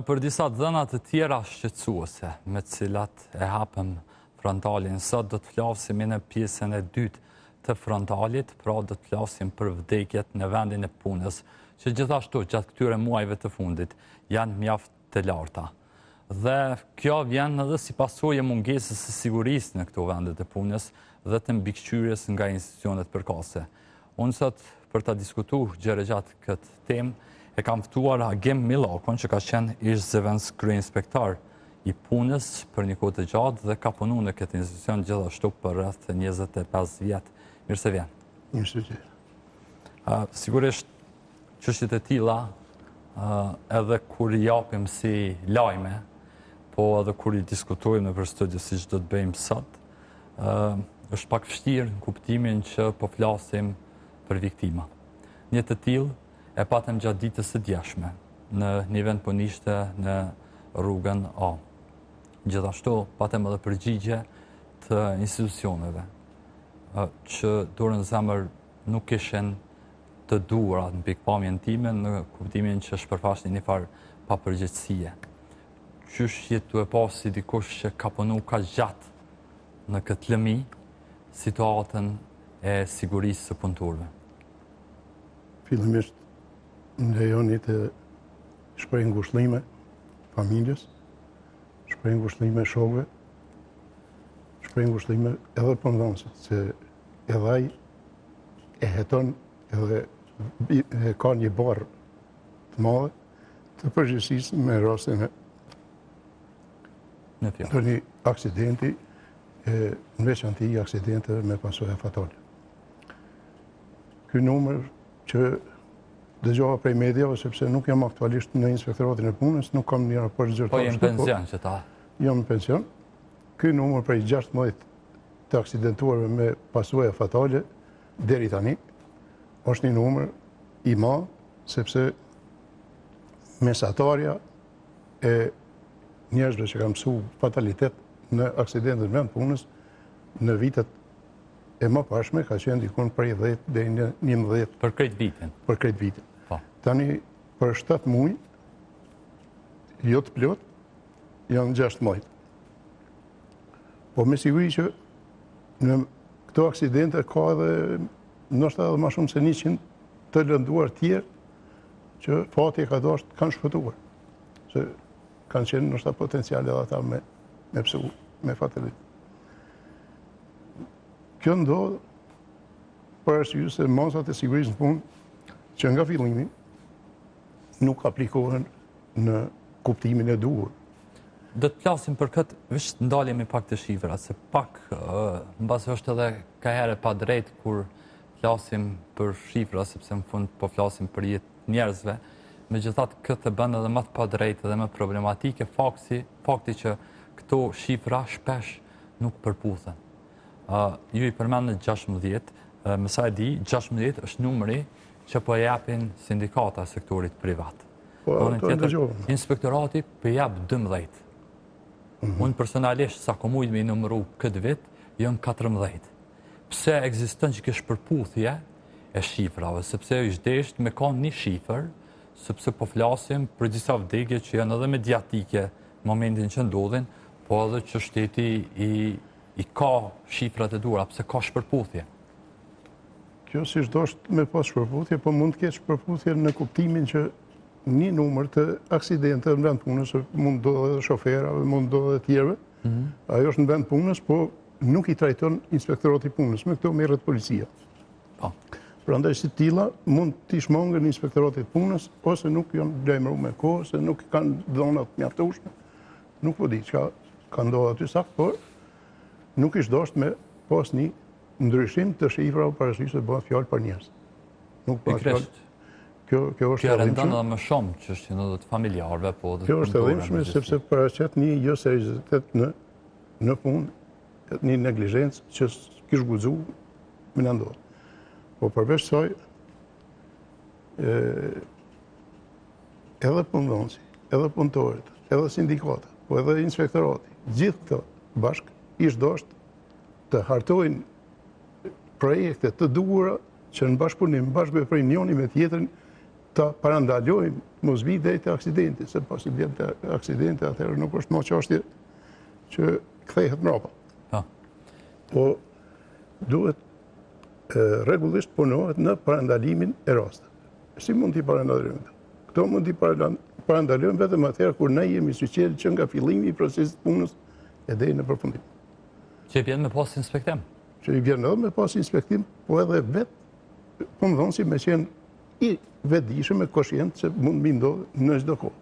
Për disa dhëna të tjera shqetësuese, me të cilat e hapëm frontalin, sot do të flasim në pjesën e dytë të frontalit, pra do të flasim për vdekjet në vendin e punës, që gjithashtu gjatë këtyre muajve të fundit janë mjaft të larta. Dhe kjo vjen edhe si pasojë mungesës së sigurisë në këto vende të punës dhe të mbikëqyrjes nga institucionet përkatëse. Unë sot për ta diskutuar gjatë këtë temë e kam ftuar Agim Millakon, që ka qenë ish zëvendës kryeinspektar i punës për një kohë të gjatë dhe ka punuar në këtë institucion gjithashtu për rreth 25 vjet. Mirë se vjen. Mirë se vjen. Sigurisht çështjet e tilla edhe kur i japim si lajme, po edhe kur i diskutojmë për studio siç do të bëjmë sot, është pak vështirë në kuptimin që po flasim për viktima. Një të tillë e patëm gjatë ditës së djeshme në një vend punishte në rrugën A. Gjithashtu patëm edhe përgjigje të institucioneve që dorën zemër nuk ishin të duhurat në pikpamjen time në kuptimin që shpërfaqnin një farë papërgjegjësie. Qysh jetu e pas si dikush që ka punu ka gjatë në këtë lëmi situatën e sigurisë së punëtorëve? Fillimisht në lejoni të shprej ngushëllime familjes, shprej ngushëllime shokëve, shprej ngushëllime edhe punëdhënësit, se edhe ai e heton edhe ka një barë të madhe të përgjegjësisë me rastin e një aksidenti, në veçanti aksidente me pasojë fatale. Ky numër që dëgjova prej mediave, sepse nuk jam aktualisht në inspektoratin e punës, nuk kam një raport zyrtar. Po jem pension që ta? Jam në pension. Ky numër prej 16 të aksidentuarve me pasojë fatale deri tani është një numër i madh, sepse mesatarja e njerëzve që kanë mësuar fatalitet në aksidentet me punës në vitet e më pashme ka qenë dikun prej 10 deri në 11 për këtë vitin. Për këtë vitin. Tani për 7 muaj, jo të plot, janë 6 muaj. Po me siguri që në këto aksidente ka edhe ndoshta edhe më shumë se 100 të lënduar tjerë që fati ka dashur kanë shpëtuar. Se kanë qenë ndoshta potenciale edhe ata me psu, me fatalitet. Kjo ndodh për arsye se masat e sigurisë në punë që nga fillimi nuk aplikohen në kuptimin e duhur. Do të flasim për këtë, veç ndalemi pak të shifrat, se pak mbas është edhe ka herë pa drejt kur flasim për shifra, sepse në fund po flasim për jetë njerëzve, megjithatë këtë bën edhe më të pa drejt dhe më problematike fakti që këto shifra shpesh nuk përputhen. Ju i përmendët 16, më sa e di, 16 është numri që po japin sindikata sektorit privat. Inspektorati po jap 12. Unë personalisht sa ko mujt me i numëru këtë vit, jënë 14. pse ekziston që kjo shpërputhje e shifrave, sepse është desht me ka një shifër, sepse po flasim për disa vdekje që janë edhe mediatike në momentin që ndodhin, po edhe që shteti i ka shifrat e duara, pse ka shpërputhje. Kjo si shdosht me pas shpërputhje, po mund të ketë shpërputhje në kuptimin që një numër të aksidente në vend punës, mund do edhe shoferave, mund do edhe tjerve, ajo është në vend punës, po nuk i trajton inspektorati punës, me këto merret policia. Prandaj si tilla mund t'i shmangën inspektoratit punës, ose nuk janë lajmëruar me kohë, ose nuk kanë dhënat mjaftueshme. Nuk po di çka ka ndodhur aty sakt, por nuk ish dosht me pas një ndryshim të shifrave parasysh se bëhet fjalë për njerëz. Nuk bëhet fjalë. Kjo është kjo rendon edhe më shumë çështjen edhe të familjarëve, po edhe kjo është e rëndësishme sepse paraqet një jo seriozitet në punë, një neglizhencë që kish guxu më ndodh. Po përveç saj, edhe punëdhënësi, edhe punëtorët, edhe sindikata, po edhe inspektorati, gjithë këto bashkë ish dosht të hartojnë projekte të duhura që në bashkëpunim, bashkëveprim njëri me tjetrin, ta parandalojmë mos vi deri te aksidenti, se pasi vjen te aksidenti atëherë nuk është më çështje që kthehet mbrapa. Po duhet rregullisht punohet në parandalimin e rasteve. Si mund t'i parandalojmë? Këto mund t'i parandalojmë vetëm atëherë kur ne jemi suqel që nga fillimi i procesit punës e deri në përfundim. Që i vjen me pas inspektim? Që i vjen edhe me pas inspektim, po edhe vetë punëdhënësi me qenë i vetëdijshëm e koshient se mund mi ndodhë në çdo kohë.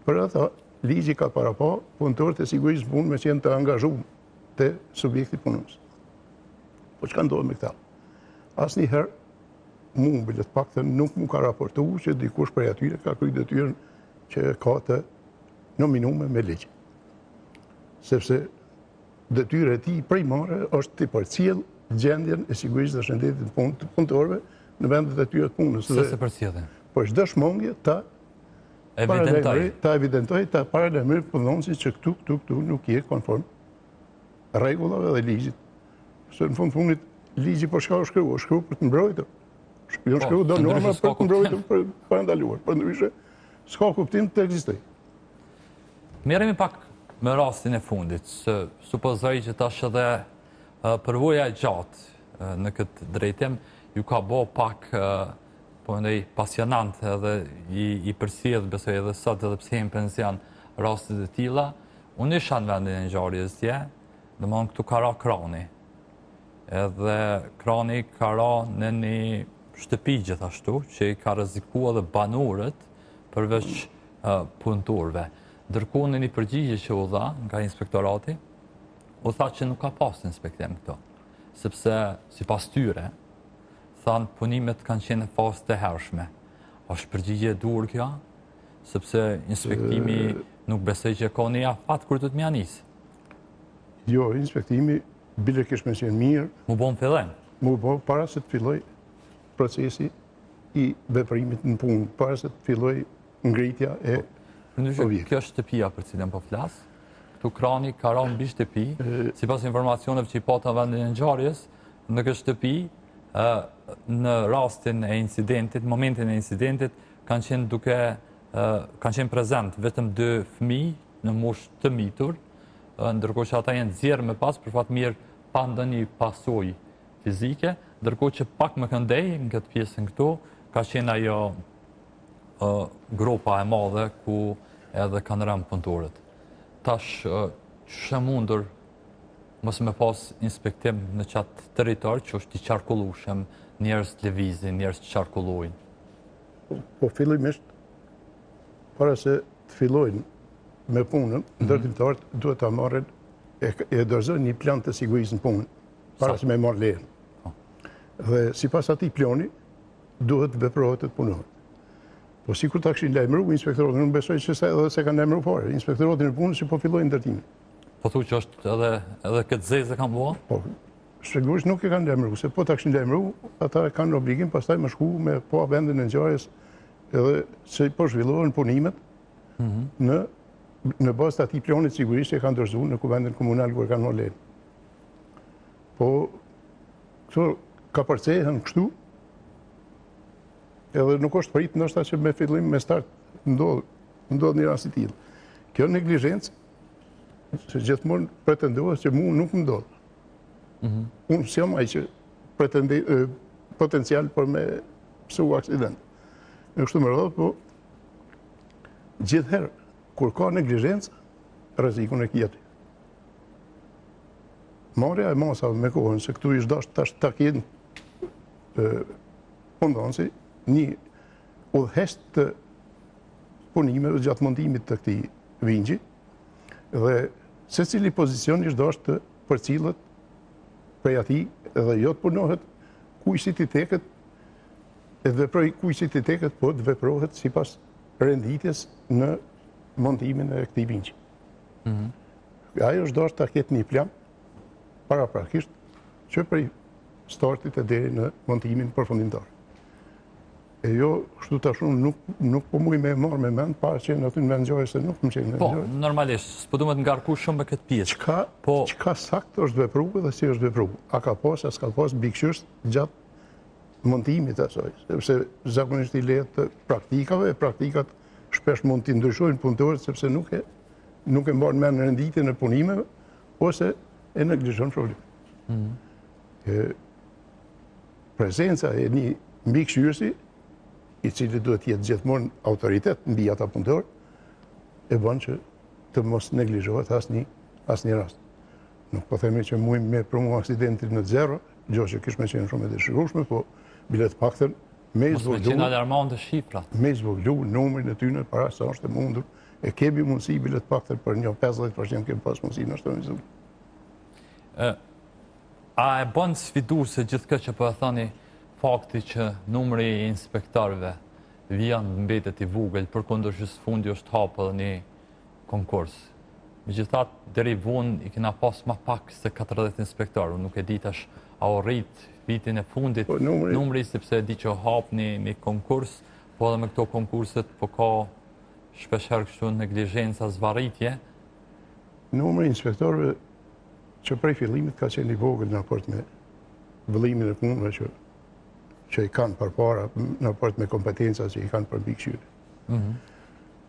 Për ata, ligji ka para pa punëtorët e sigurisë punë me qenë të angazhuar te subjekti punës. Po çka ndodh me këta? Asnjëherë mu mbi të paktën nuk mu ka raportuar që dikush prej atyre ka kryer detyrën që ka të nominuar me ligj. Sepse detyra e tij primare është të përcjell gjendjen e sigurisë dhe shëndetit të punëtorëve në vendet e tyre të punës. Se përcjellin. Po çdo shmangje ta evidentoj, ta paralajmëroj punonësit që këtu nuk je konform rregullave dhe ligjit. Se në fundit ligji po çka është shkruar? Shkruar për të mbrojtur. Jo shkruar do norma për të mbrojtur, për parandaluar. Përndryshe s'ka kuptim të ekzistojë. Merremi pak me rastin e fundit, se supozoj që tash edhe përvoja e gjatë në këtë drejtim ju ka bo pak po ndaj pasionant edhe i përsjedh besoj edhe sot edhe pse jemi pension rastet e tilla. Unë isha në vendin e ngjarjes dje, domthon këtu ka ra krani. Edhe krani ka ra në një shtëpi gjithashtu, që i ka rrezikuar edhe banorët përveç punëtorëve. Ndërkohë në një përgjigje që u dha nga inspektorati, u tha që nuk ka pas inspektim këto, sepse sipas tyre thanë punimet kanë qenë në fazë të hershme. Është përgjigje e dur kjo, sepse inspektimi nuk besoj që ka një afat kur do të mja nisë. Jo, inspektimi bile kish me qenë mirë. Mu bo në fillim? Mu bo para se të filloj procesi i veprimit në punë, para se të filloj ngritja e objektit. Kjo është shtëpia për cilën po flas. Këtu krani ka ra mbi shtëpi, sipas informacioneve që i pata vendin e ngjarjes, në këtë shtëpi në rastin e incidentit, momentin e incidentit, kanë qenë prezent vetëm 2 fëmijë në moshë të mitur, ndërkohë që ata janë nxjerrë më pas për fat mirë pa ndonjë pasojë fizike, ndërkohë që pak më këndej në këtë pjesën këtu ka qenë ajo gropa e madhe ku edhe kanë rënë punëtorët. Tash ç'është mundur mos me pas inspektim në qatë territor që është i qarkullueshëm, njerëz të lëvizin, njerëz të qarkullojnë. Po fillimisht, para se të fillojnë me punën, ndërtimtarët duhet ta marrin e dorëzojnë një plan të sigurisë në punë, para se me marrë lejen. Dhe sipas atij plani duhet veprohet të punohet. Po sikur ta kishin lajmëruar inspektoratin, unë besoj që edhe se kanë lajmëruar fare, inspektoratin e punës që po fillojnë ndërtimin. Po thu që është edhe këtë zezë kanë bua? Po, sigurisht nuk e kanë lajmëruar, se po ta kishin lajmëruar, ata kanë obligim pastaj më shku me po vendin e ngjarjes edhe se po zhvillohen punimet në bazë të atij planit sigurisht që kanë dorëzuar në kuvendin komunal kur kanë marrë lejen. Po këto ka përcehen kështu, edhe nuk është prit ndoshta që me fillim me start ndodh një rast i tillë. Kjo neglizhencë që gjithmonë pretendohet që mu nuk më ndodh. Unë si jam ai që pretendoj potencial për me psu aksident. Në kështu më radhë, po gjithherë kur ka neglizhencë, rrezikun e kjeti. Marrja e masave me kohën se këtu ish dash tash ta kenë fundonsi një udhëheq të punimeve gjatë montimit të këtij vingji dhe secili pozicion ish dash të përcillet prej atij dhe jo të punohet kujsit i teket e të veproj kujsit i teket, po të veprohet sipas renditjes në montimin e këtij vingji. Ajo është dash ta ketë një plan paraprakisht që prej startit e deri në montimin përfundimtar. E jo, kështu tash unë nuk po muj me marrë me mend para që në aty në vend gjojë se nuk më qenë. Po, normalisht, s'po duhet ngarku shumë me këtë pjesë. Çka sakt është vepruar dhe si është vepruar? A ka pas, a s'ka pas bikëqyrës gjatë montimit të asaj, sepse zakonisht i lehet të praktikave, praktikat shpesh mund t'i ndryshojnë punëtorët sepse nuk e mbanë mend renditjen e punimeve ose e neglizhon problemin. Prezenca e një mbikëqyrësi i cili duhet jetë gjithmonë autoritet mbi ata punëtor, e bën që të mos neglizhohet asnjë rast. Nuk po themi që mujmë me promu aksidentin në zero, gjë që kish me qenë shumë e dëshirueshme, po bile të paktën me zvoglu numrin e tyre para sa është e mundur, e kemi mundësi bile të paktën për një 50% kemi pas mundësi në shtonë. A e bën sfiduese gjithkë që po e thoni fakti që numri i inspektorëve vjen mbetet i vogël, përkundër që së fundi është hapur një konkurs. Megjithatë, deri vonë i kena pas më pak se 40 inspektorë. Nuk e di tash a u rrit vitin e fundit numri sepse e di që hap një konkurs, po edhe me këto konkurset po ka shpeshherë kështu neglizhenca, zvarritje. Numri i inspektorëve që prej fillimit ka qenë i vogël në raport me vëllimin e punëve që i kanë përpara, në raport me kompetenca që i kanë për mbikëqyrje.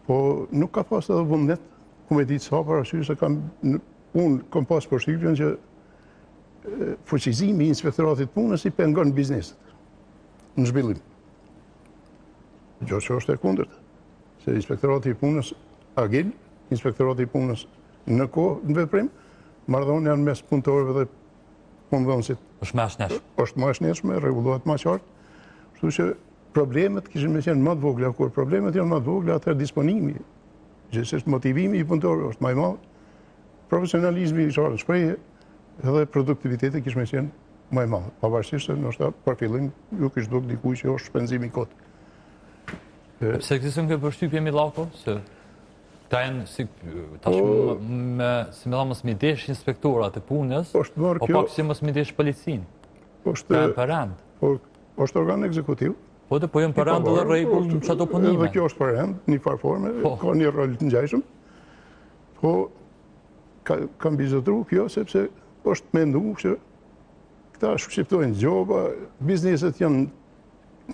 Po nuk ka pas edhe vullnet, ku me ditë sa parasysh se unë kam pas përshtypjen që fuqizimi i inspektoratit punës i pengon bizneset në zhvillim. Gjë që është e kundërt, se inspektorati i punës agil, inspektorati i punës në kohë në veprim, marrëdhënia mes punëtorëve dhe punëdhënësit është më e shnetshme, rregullohet më qartë. Kështu që problemet kishin me qenë më të vogla, kur problemet janë më të vogla, atëherë disponimi, gjithsesi motivimi i punëtorëve është më i madh, profesionalizmi i çfarë shprehje dhe produktiviteti kish me qenë më i madh. Pavarësisht se ndoshta për fillim ju kish duk dikujt që është shpenzim i kot. Pse ekziston kjo përshtypje Millako se ta janë si me mos mi desh inspektorat e punës, o pak si mos mi desh policinë. Është organ ekzekutiv. Po dhe po jenë për rend dhe rregull në çdo punime. Dhe kjo është për rend, një farë forme, ka një rol të ngjashëm. Po kam bizetruar kjo sepse është menduar që këta shqiptojnë gjoba, bizneset janë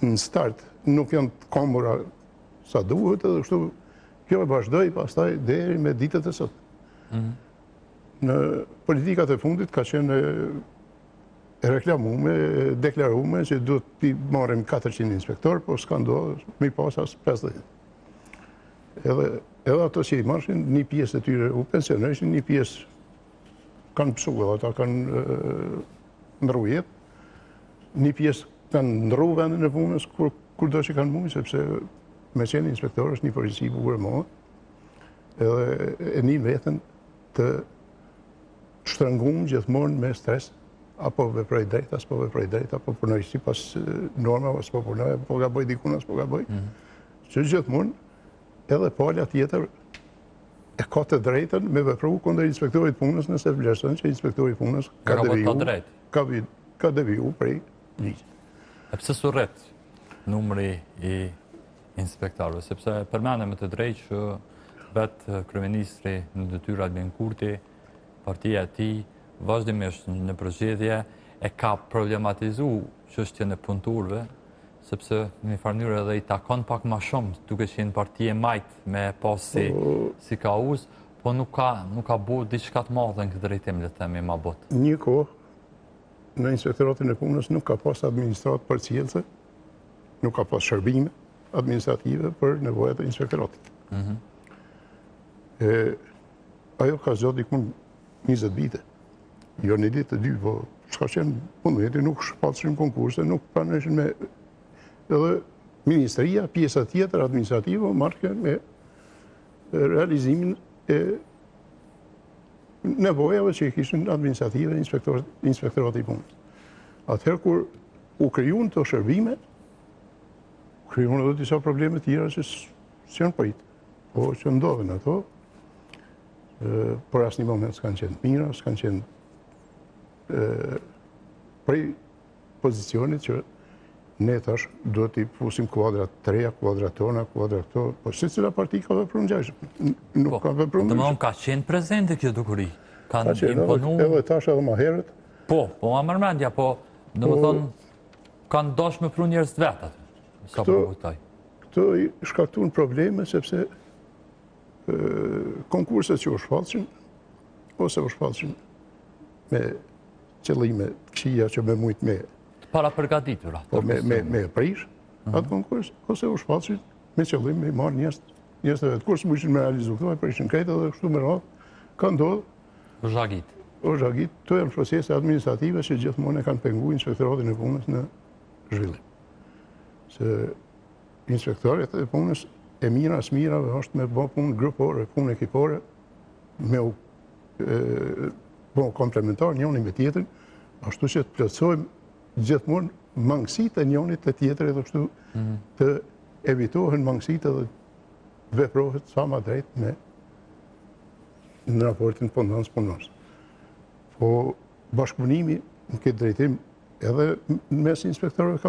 në start, nuk janë të kombura sa duhet, edhe kështu kjo e vazhdoi pastaj deri me ditët e sotme. Në politikat e fundit ka qenë e reklamuar, deklaruar që duhet të marrim 400 inspektor, po s'ka ndodhur, më pas as 50. Edhe ato që i marshin, një pjesë e tyre u pensionoishin, një pjesë kanë pësuar, ata kanë ndërruar jetë, një pjesë kanë ndërruar vendin e punës kurdo që kanë mundë, sepse me qenë inspektor është një përgjegjësi bukur e madhe, edhe e nin veten të shtrënguar gjithmonë me stres, apo veproj drejt, as po veproj drejt, apo punoj sipas normave, as po punoj, apo gaboj dikun, as po gaboj. Që gjithmonë edhe pala tjetër e ka të drejtën me vepru kundër inspektorit punës nëse vlerëson që inspektori punës ka deviju prej ligjit. E pse su rret numri i inspektorëve, sepse përmendem me të drejtë që vetë kryeministri në detyrë Albin Kurti, partia e tij vazhdimisht në përzgjedhje e ka problematizu çështjen e punëtorëve, sepse në një farë mënyrë edhe i takon pak më shumë duke qenë parti e majtë me pas si kauz, po nuk ka bu diçka të madhe në këtë drejtim, le të themi më botë. Një kohë në Inspektoratin e Punës nuk ka pas administratë përcjellëse, nuk ka pas shërbime administrative për nevojat e inspektoratit. Ajo ka zgjodhur dikun 20 vite. Jo një ditë të dy, po s'ka qenë punëveti, nuk shpatëshim konkurse, nuk pranëshin me... Edhe Ministria, pjesa tjetër administrative, marrë me realizimin e nevojave që i kishin administrative inspektorati i punës. Atëherë kur u krijuan të shërbime, krijuan edhe disa probleme tjera që s'janë prit, po që ndodhen ato, por asnjë moment s'kanë qenë mira, s'kanë qenë prej pozicionit që ne tash duhet t'i fusim kuadrat treja, kuadrat tona, kuadrat këto, po secila parti ka vepruar ngjashëm. Nuk ka vepruar. Domethënë ka qenë prezente kjo dukuri. Ka qenë edhe tash edhe më herët. Po ma mërmendja, po domethënë kanë dashur me pru njerëz të vet aty. Sa po kuptoj. Këto i shkaktuan probleme sepse konkurset që u shfaqin ose u shfaqin me qëllime të këqija që me mujt me para përgatitura. Po me prish atë konkurs, ose u shfaqin me qëllim me marrë njerëz të vetë. Kur s'mujshin me realizu këto, e prishin krejtë dhe kështu me radhë, ka ndodhë. O zhagit, to janë procese administrative që gjithmonë e kanë pengu Inspektoratin e Punës në zhvillim. Se Inspektorat e Punës e mira smirave është me bo punë grupore, punë ekipore, me bo komplementar njëni me tjetrin, ashtu që të plotësojmë gjithmonë mangësit e njënit të tjetër edhe kështu të evitohen mangësit edhe veprohet sa ma drejt me në raportin punons-punons. Po bashkëpunimi në këtë drejtim edhe mes inspektorëve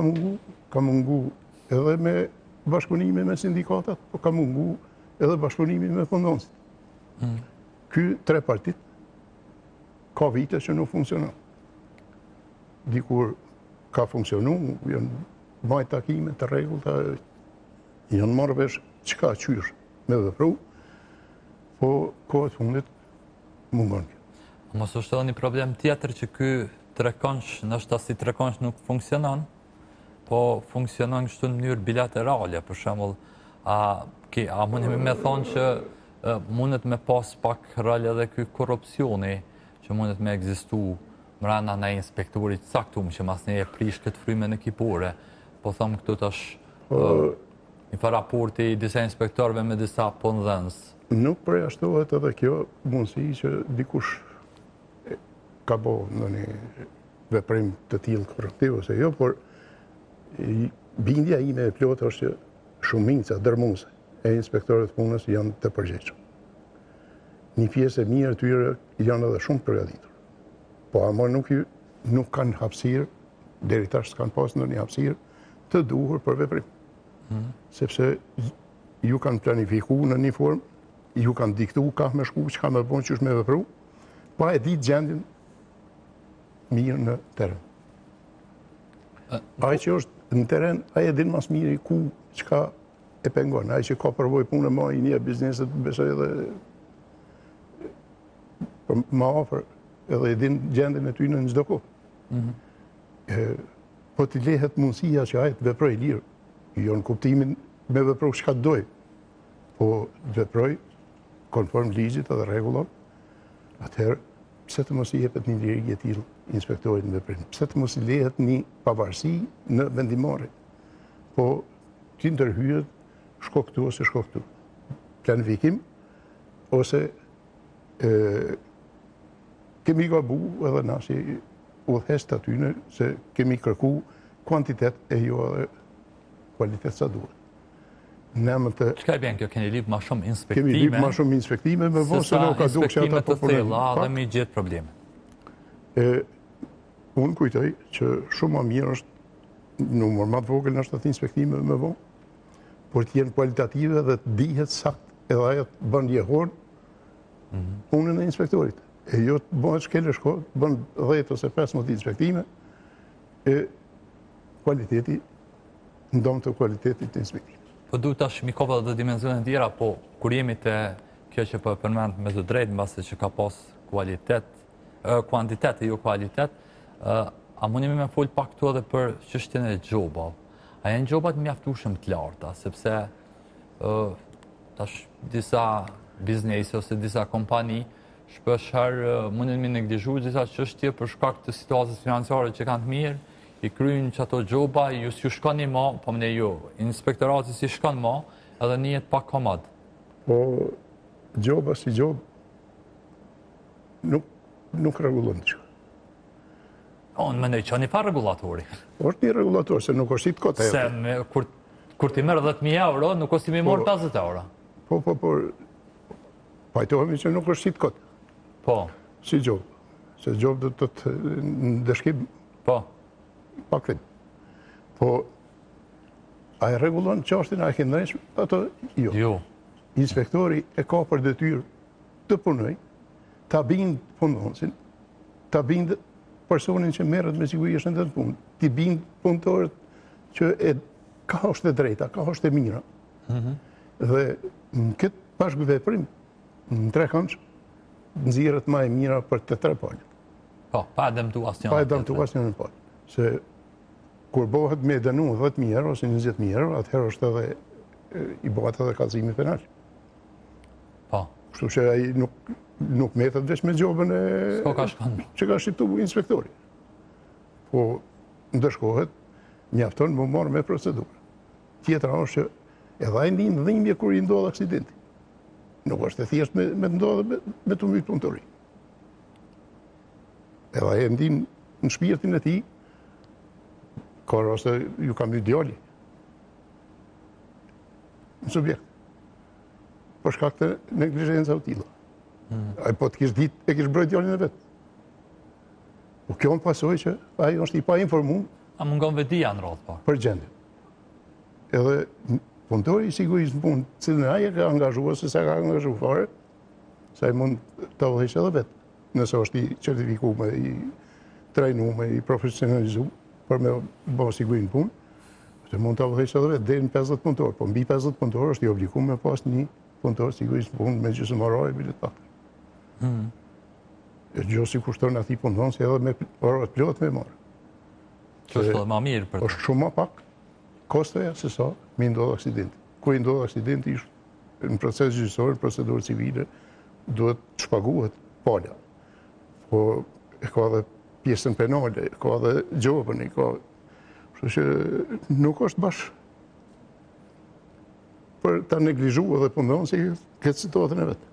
ka mungu edhe me bashkëpunimi me sindikatat, po ka mungu edhe bashkëpunimi me punonësit. Ky tre partit ka vite që nuk funksionon. Dikur ka funksionu, janë majtë takime të rregullta, janë marrë vesh çka qysh me vepru, po kohët fundit mungon kjo. Mos është edhe një problem tjetër që ky trekonsh, nështë si trekonsh nuk funksionon, po funksionon kështu në mënyrë bilaterale, për shembull, a mundemi me thonë që mundet me pas pak rol edhe ky korrupsioni që mundet me ekzistu mrena në inspektorit saktum që mas ne e prish këtë frymen ekipore, po thëmë këtu tash një fa raporti disa inspektorve me disa punëdhënës. Nuk përjashtohet edhe kjo mundësi që dikush ka bo në një veprim të tillë korruptiv ose jo, por bindja ime e plotë është që shumica dërmuese e inspektorët punës janë të përgjegjshëm. Një pjesë e mirë të tyre janë edhe shumë përgatitur. Po ama nuk kanë hapësirë, deri tash s'kanë pas ndonjë hapësirë të duhur për veprim. Sepse ju kanë planifikuar në një formë, ju kanë diktuar ka me shku, çka me bën, çysh me vepru, pa e ditë gjendjen mirë në teren. Ai që është në teren, ai e din mas miri ku çka e pengon. Ai që ka përvojë punë më i një bizneset, besoj edhe më afër, edhe e din gjendjen e ty në çdo kohë. Po t'i lehet mundësia që ai të veproj lirë, jo në kuptimin me veproj çka doj, po veproj konform ligjit edhe rregullave, atëherë pse të mos i jepet një lirëgje e tillë inspektorit në veprim? Pse të mos i lehet një pavarësi në vendimarrje? Po ti ndërhyet, shko këtu ose shko këtu. Planifikim ose kemi gabu edhe na si udhëhes të atyne se kemi kërku kuantitet e jo edhe kualitet sa duhet. Çka e bjen kjo, keni lip ma shumë inspektime? Kemi lip ma shumë inspektime, me vonë se nuk ka duk që ata po punojnë. Dhe mi gjithë probleme. Unë kujtoj që shumë ma mirë është numër ma të vogël në është atë inspektime me vonë, por të jenë kualitative dhe të dihet sakt edhe ajo të bën jehor punën e inspektorit. E jo të bëhet shkele shko, bën 10 ose 15 inspektime, e kualiteti, ndomë të kualitetit të inspektimit. Po du tash mi kopa dhe dimenzionet tjera, po kur jemi të kjo që po përmend me të drejtë, në base që ka pas kuantitet e jo kualitet, a mundemi me fol pak këtu edhe për çështjen e xhobave. A janë xhobat mjaftueshëm të larta, sepse tash disa biznese ose disa kompani shpeshherë mundin me neglizhu disa çështje për shkak të situatës financiare që kanë të mirë, i kryjnë që ato gjoba, ju s'ju shkoni ma, po mne ju, inspektorati si shkon ma, edhe njët pak komad. Po, gjoba si gjobë nuk regulon të që. Unë më që një fa regulatori. Është një regulator, se nuk është i të kote. Se kur ti merë 10.000 euro, nuk është ti mi morë 50 euro. Po, pajtohemi që nuk është i të kote. Po. Si gjobë. Se gjobë dhe të ndëshkim. Po. Pak të. Po, a e regulon qashtin, a e kënë drejshme? Ato, jo. Jo. Inspektori e ka për detyrë të punoj, ta bindë punonësin, ta bindë personin që merret me sigurisht në të punë, ti bindë punëtorët që ka është e drejta, ka është e mira. Dhe në këtë bashkëveprim, në 3 këndsh, nëzirët ma e mira për të 3 palët. Po, pa e dëmtu asë Pa e dëmtu asë një palët. Se kur bëhet me dënu 10.000 euro ose 20.000 euro, atëherë është edhe i bëhet edhe kallëzimi penal. Po. Kështu që ai nuk metet veç me gjobën që ka shqiptu inspektori. Po, ndërshkohet, mjafton më marrë me procedurë. Tjetra është që edhe ai ndin dhimbje kur i ndodh aksidenti. Nuk është e thjesht me të ndodhë me të mytë punëtori. Edhe ai ndin në shpirtin e tij, ka raste ju ka mytë djali. Në subjekt. Për shkak të neglizhenca u tilla. Ai po të kishë ditë, e kishë brojt djalin e vetë. Po kjo më pasoj që ai është i pa informuar. A mungon vetia në radhë pa? Për gjendje. Edhe punëtori i sigurisht në punë, cilën ai e ka angazhuar, se sa ka angazhuar fare, sa ai mund të vëllëhesh edhe vetë, nëse është i certifikuar, i trajnuar, i profesionalizuar për me bërë sigurin punë, se mund të vëllëhesh edhe vetë, deri në 50 punëtor, po mbi 50 punëtor është i obliguar me pas një punëtor sigurisht në punë me gjysmëorë e bilet paktën. Gjë si kushton atij punon si edhe me orë plot me marë. Që është edhe ma mirë për të. Është shumë ma pak kostoja se sa mi ndodhë aksidenti. Kur i ndodhë aksidenti ishtë në proces gjyqësor, procedurë civile, duhet të shpaguhet pala. Po e ka dhe pjesën penale, ka dhe gjobën, kështu që nuk është bashkë për ta neglizhu edhe punon si këtë situatën e vetë.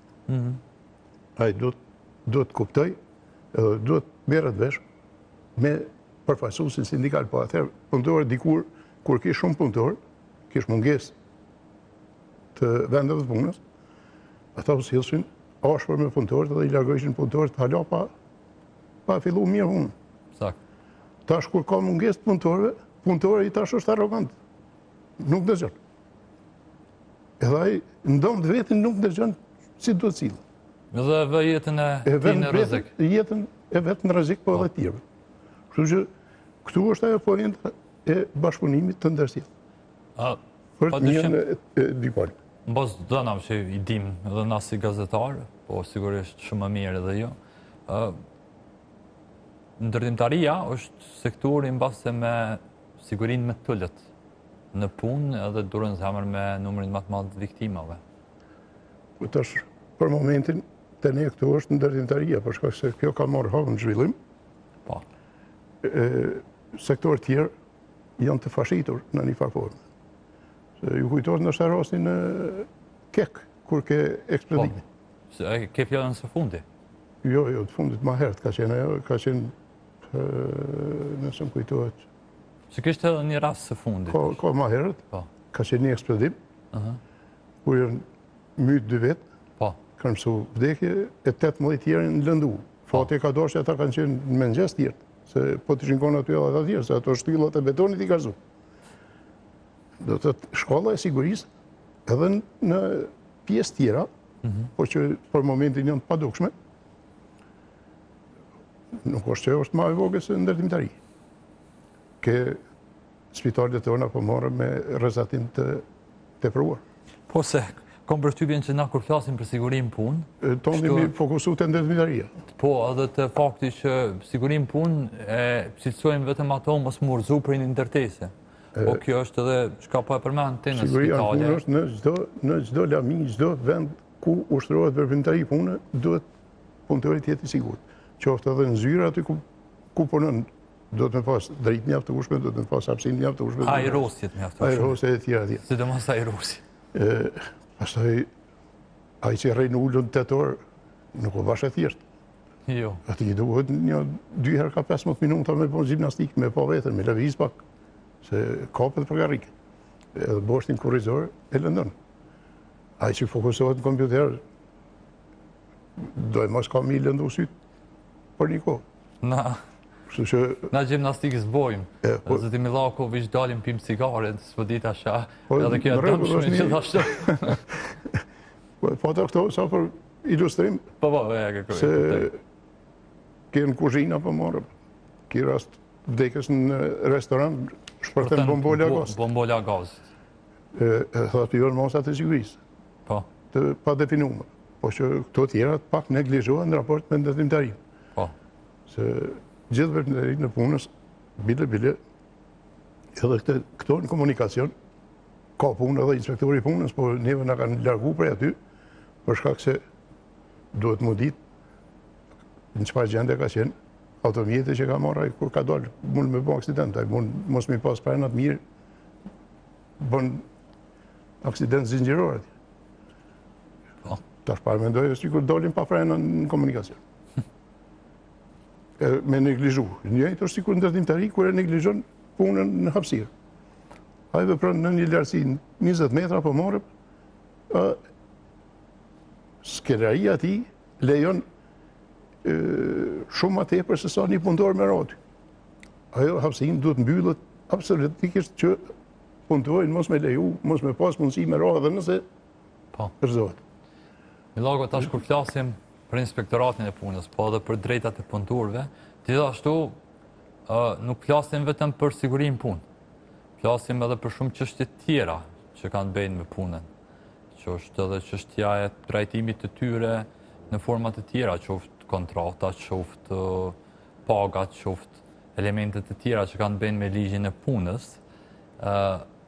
Ai duhet kuptoj, edhe duhet merret vesh me përfaqësuesin sindikal, po atëherë punëtorët dikur, kur kish shumë punëtor, kish mungesë të vendeve të punës, ata u sjellshin ashpër me punëtorët dhe i largojshin punëtorët hala pa filluar mirë punën. Sakt. Tash kur ka mungesë të punëtorëve, punëtori i tash është arrogant. Nuk dëgjon. Edhe ai ndonë vetin nuk dëgjon si duhet cilë. Edhe vë jetën e tij në rrezik. Jetën e vetë në rrezik, po edhe tjerë. Kështu që këtu është ajo poenta e bashkëpunimit të ndërsjellë. Për të njën e dikojnë. Mbos dënam që i dim edhe na si gazetar, po sigurisht shumë më mirë edhe jo. Ndërtimtaria është sektori mbase me sigurinë me tullët në punë edhe durën zemër me numrin më të madh të viktimave. Po tash për momentin te ne këtu është ndërtimtaria, për shkak se kjo ka marrë havën zhvillim. Po. Sektorët tjerë janë të fashitur në një farë forme. Ju kujtohet ndoshta rastin në Kek, kur ke eksplodimi. Po, ke fjallën së fundi? Jo, të fundit ma herët ka qenë, nëse më kujtohet. Që kështë edhe një rast së fundit? Ka ma herët, ka qenë një eksplodim, kur janë mytë 2 vetë, kanë mësu vdekje, e 18 tjerë në lëndu. Fati ka dorë që ata kanë qenë në mëngjes tjerë, se po të shinkon aty edhe ata tjerë, se ato shtyllat e betonit i ka zu. Do të shkolla e sigurisë, edhe në pjesë tjera, po që për momentin janë të padukshme, nuk është që është ma e vogël se ndërtimtari. Ke spitalet tona po morën me rrezatim të tepruar. Po se, kom përshtypjen që na kur flasim për sigurim punë... Tonë mi fokusu të ndërtimtaria. Po, edhe të fakti që sigurim punë e cilësojmë vetëm ato mos murzu për një ndërtese. Po kjo është edhe çka po e përmend ti në Siguria spitale. punë është në çdo lami, çdo vend ku ushtrohet veprimtari punë, duhet punëtori të jetë i sigurt. Qoftë edhe në zyrë aty ku punon, do të pas drejt mjaftueshme, do të pas hapësinë mjaftueshme. Ajrosjet mjaftueshme. Ajrosjet e tjera. Sidomos ajrosi. Pastaj ai që rrej në ulën tetor nuk o bash e thjeshtë. Jo. Ati duhet një 2 herë ka 15 minuta me punë gjimnastik, me pa vetën, me lëviz pak, se kapet për garrike. Edhe boshtin kurrizor e lëndon. Ai që fokusohet në kompjuter, do e mos ka mi lëndu sytë për një kohë. Na gjimnastik s'bojmë. Zëti Millaković dalim pim cigare, s'po dit asha, edhe kjo dëmshme që thashtë. Po të këto, sa për ilustrim, se kënë kuzhina për morë, ki rast vdekës në restoran, shpërten bombolla gaz. Bombolla gaz. Thot jo në mosat e sigurisë. Po. Pa definume. Po që këto tjera pak neglizhohen në raport me ndërtimtarin. Po. Se gjithë veprimtarit në punës, bile, edhe këto në komunikacion, ka punë edhe inspektori punës, po neve nga kanë largu prej aty, për shkak se duhet mu ditë në çfarë gjendje ka qenë automjete që ka marrë kur ka dalë, mund me bo aksident, mund mos mi pas prenat mirë, bën aksident zinxhiror atje. Tash parë mendoj është kur dolin pa frena në komunikacion. Me neglizhu. Njëjtë është sikur ndërtimtari kur e neglizhon punën në hapësirë. Ai vepron në një lartësi 20 metra po morë, skeleria ati lejon shumë më tepër se sa një punëtor me rrotë. Ajo hapësinë duhet mbyllet absolutisht që punëtorin mos me leju, mos me pas mundësi me rrotë edhe nëse rrezohet. Millago, tash kur flasim për inspektoratin e punës, po edhe për drejtat e punëtorëve, gjithashtu nuk flasim vetëm për sigurim punë. Flasim edhe për shumë çështje tjera që kanë bëjnë me punën. Që është edhe çështja e trajtimit të tyre në forma të tjera, qoftë kontrata, qoftë pagat, qoftë elementet të tjera që kanë bëjnë me ligjin e punës.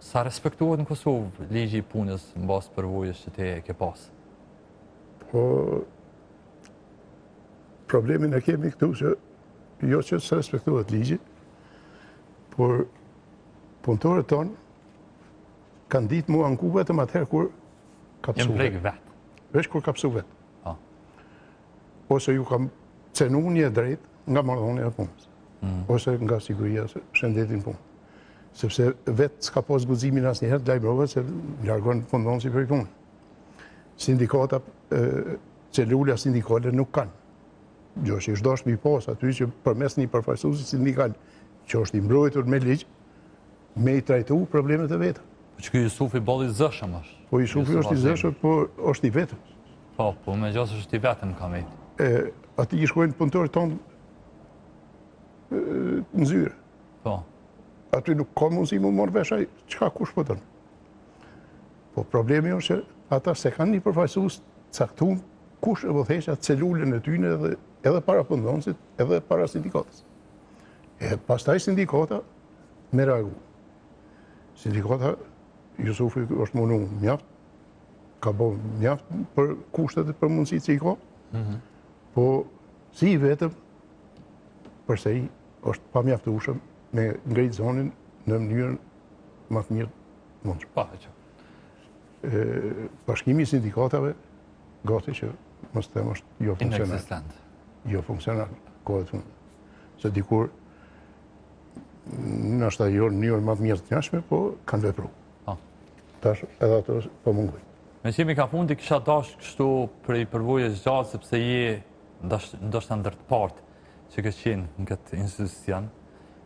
Sa respektohet në Kosovë ligji i punës mbas përvojës që te ke pas? Po, problemin e kemi këtu që jo që së respektohet ligji, por punëtorët tonë kanë ditë mua në ku vetëm atëherë kur ka pësu vetë. Vesh kur ka pësu vetë. Ose ju kam cenu një drejt nga marrëdhënia e punës. Ose nga siguria se shëndetin punë. Sepse vetë s'ka pas guximin asnjëherë të lajmërove se largon punëdhënësi për punë. Sindikata, celula sindikale nuk kanë. Gjo që ishtë dashtë mi pas aty që përmes një përfaqësuesi sindikal që është i mbrojtur me ligj, me i trajtu problemet e vetë. Që kjo Jusufi bolli zëshëm është. Po Jusufi është i zëshëm, po është i vetëm. Po me gjasë është i vetëm kam vetë. Ati i shkojnë punëtorët tonë në zyre. Po. Aty nuk ka mundësi mu morë veshaj, qka kush pëtën. Po problemi është që ata se kanë një përfaqësues caktuar kush e vëthesha celulën e tyne edhe para punëdhënësit, edhe para sindikatës. Pastaj sindikata me reagu. Sindikata, Jusufi është mundu mjaft, ka bo mjaft për kushtet e për mundësit që i ka, po si i vetëm, përse i është pa mjaftueshëm me ngritë zonin në mënyrën më të mirë mundshme. Bashkimi i sindikatave gati që mos them është jo funksional. Inexistent. Jo funksional, kohët fundit. Se dikur nështë ajo në njërë më të mirë të njashme, po kanë vepru. Tash edhe ato po mungojnë. Me qemi ka fundi kisha dash kështu për i përvojës gjatë, sepse je ndoshta ndërtpart që ke qenë në këtë institucion,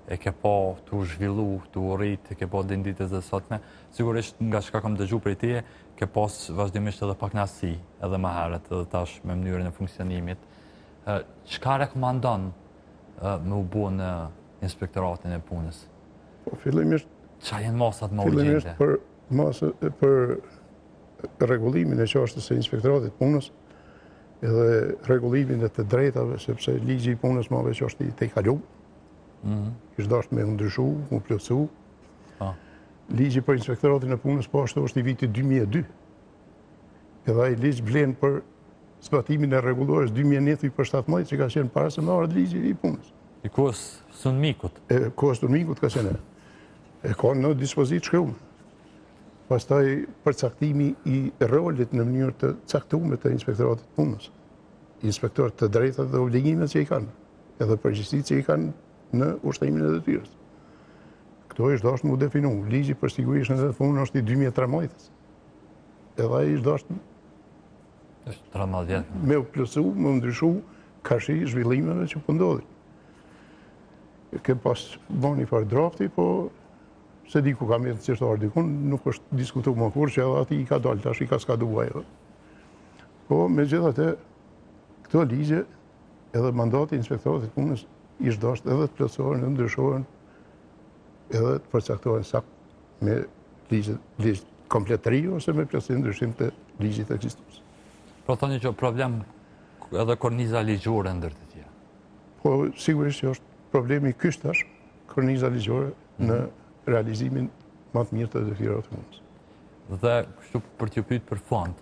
e ke po të zhvillu, të rrit, e ke po ditës dhe sotme. Sigurisht nga çka kam dëgju prej teje, ke pas vazhdimisht edhe pakënaqësi, edhe më herët, edhe tash me mënyrën e funksionimit. Çka rekomandon me u bo në inspektoratin e punës? Po, fillimisht... Qa jenë masat më urgjente? Fillimisht për regullimin e qashtës e inspektoratit punës, edhe regullimin e të drejtave, sepse ligji i punës ma veç është i te kalu, ishtë dasht me ndryshu, mu plotësu. Ligji për inspektoratin e punës po ashtu është i vitit 2002. Edhe ai ligj vlen për zbatimin e rregulluarjes 2011 për 17 që ka qenë para se marrë ligji i punës. I kohës Sulmikut. Kohës Sulmikut ka qenë. E ka në dispozit shkruar. Pastaj përcaktimi i rolit në mënyrë të caktuar të inspektoratit punës. Inspektorët të drejtat dhe obligimet që i kanë, edhe përgjegjësitë që i kanë në ushtrimin e detyrës. Këto është dashur mu definu. Ligji për sigurisën e punës është i 2013. Edhe ai është dashur është 13 vjet. Me u plotësu, me u ndryshu kashi zhvillimeve që po ndodhin. Kem pas bën një farë drafti, po se di ku kam jetë qështarë dikun, nuk është diskutu më kur që edhe ati i ka dalë, tash i ka skadua edhe. Po, me gjithate, këto ligje edhe mandati inspektoratit punës ishtë dashtë edhe të plotësohen, edhe ndryshohen, edhe të përcaktohen sakt me ligj kompletëri ose me plotësim ndryshim të ligjit ekzistues. Pro thoni që problem edhe korniza ligjore ndër të tjera? Po, sigurisht që është problemi kështash, korniza ligjore në realizimin më të mirë të detyrave të punës. Dhe kështu për t'ju pyet për fond,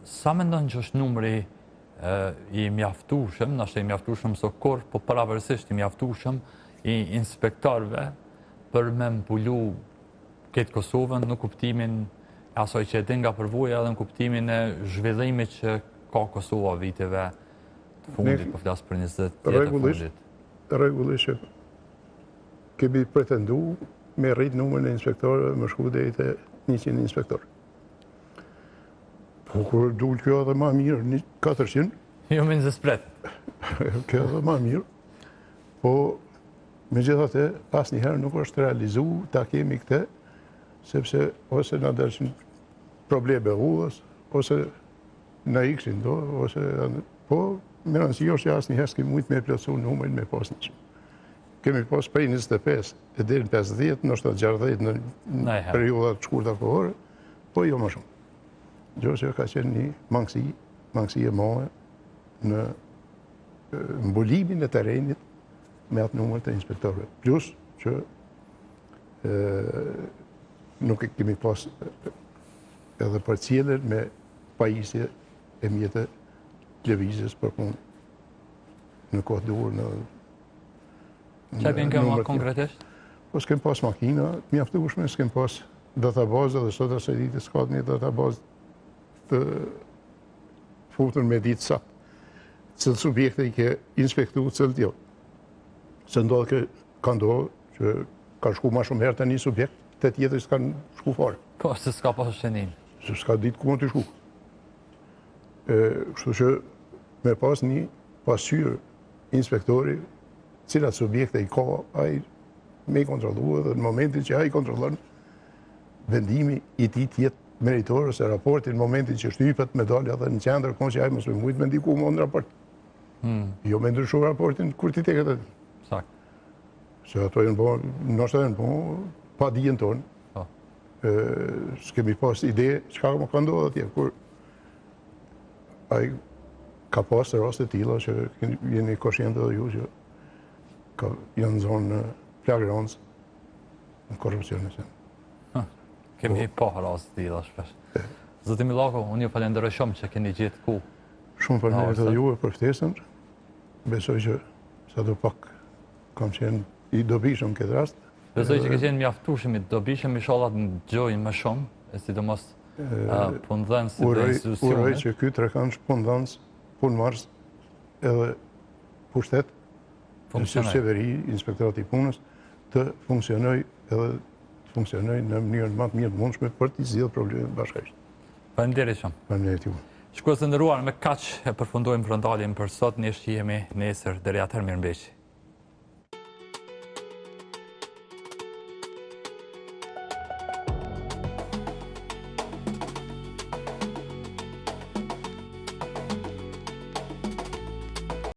sa mendon që është numri i mjaftueshëm, ndoshta i mjaftueshëm sokor, po pavarësisht i mjaftueshëm i inspektorëve për me mbulu këtë Kosovën në kuptimin e asaj që e din nga përvoja dhe në kuptimin e zhvillimit që ka Kosova viteve të fundit, po flas për 20 vjet të fundit. Rregullisht kemi pretendu me rrit numrin e inspektorëve më shku deri te 100 inspektorë. Po kur dul kjo edhe më mirë, 400. Jo me zespret. Kjo edhe më mirë. Po megjithatë asnjëherë nuk është realizu ta kemi këtë, sepse ose na dalshin probleme rrugës, ose na iksin do, ose po me rëndësi është që asnjëherë s'kemi mujt me plotësu numrin me pas 100. Kemi pas prej 25 e deri në 50, ndoshta 60 në periudha të shkurta kohore, po jo më shumë. Gjë që ka qenë një mangësi e madhe në mbulimin e terrenit me atë numër të inspektorëve. Plus që nuk e kemi pas edhe përcjellën me pajisje e mjete lëvizjes për punë në kohë duhur në Qa bjen këma konkretisht? Po s'kem pas makina, mjaftueshme, s'kem pas databazë dhe sot asaj ditë s'ka një databazë të futur me ditë sakt. Cëllë subjekte i ke inspektu, cëllë jo. Se ndodhë ka ndodhë që ka shku ma shumë herë të një subjekt, të tjetër s'kan shku fare. Po, se s'ka pas shenin. Se s'ka ditë ku më të shku. Kështu që me pas një pasqyrë inspektori, cilat subjekte i ka, ai me i kontrolu dhe në momentin që ai kontrolon, vendimi i ti tjetë meritor ose raportin në momentin që shtypet me dalë edhe në qendër, konë që ai mos me mujtë me ndiku më në raport. Jo me ndryshu raportin kur ti teket atë. Sakt. Se ato e në po, nështë edhe në po, pa dijen tonë. S'kemi pas ide çka më ka ndodhur atje, kur ai ka pas raste tilla që jeni koshient edhe ju që janë zonë flagrantës në korrupsionin. Kemi pa raste tilla shpesh. Zoti Millako, unë ju falenderoj shumë që keni gjetë ku. Shumë faleminderit edhe juve për ftesën. Besoj që sadopak kam qenë i dobishëm këtë rast. Besoj që ke qenë mjaftueshëm i dobishëm, inshallah të dëgjojmë më shumë, e sidomos punëdhënës të institucionit. Uroj që ky trekansh punëdhënës, punëmarrës edhe pushtet në qeveri, inspektorati i punës, të funksionoj edhe të funksionoj në mënyrën më të mirë të mundshme për të zgjidhur problemet bashkërisht. Faleminderit shumë. Faleminderit juve. Shikues të nderuar, me kaq e përfundojmë frontalin për sot, ne jemi nesër, deri atëherë mirëmbëjtje.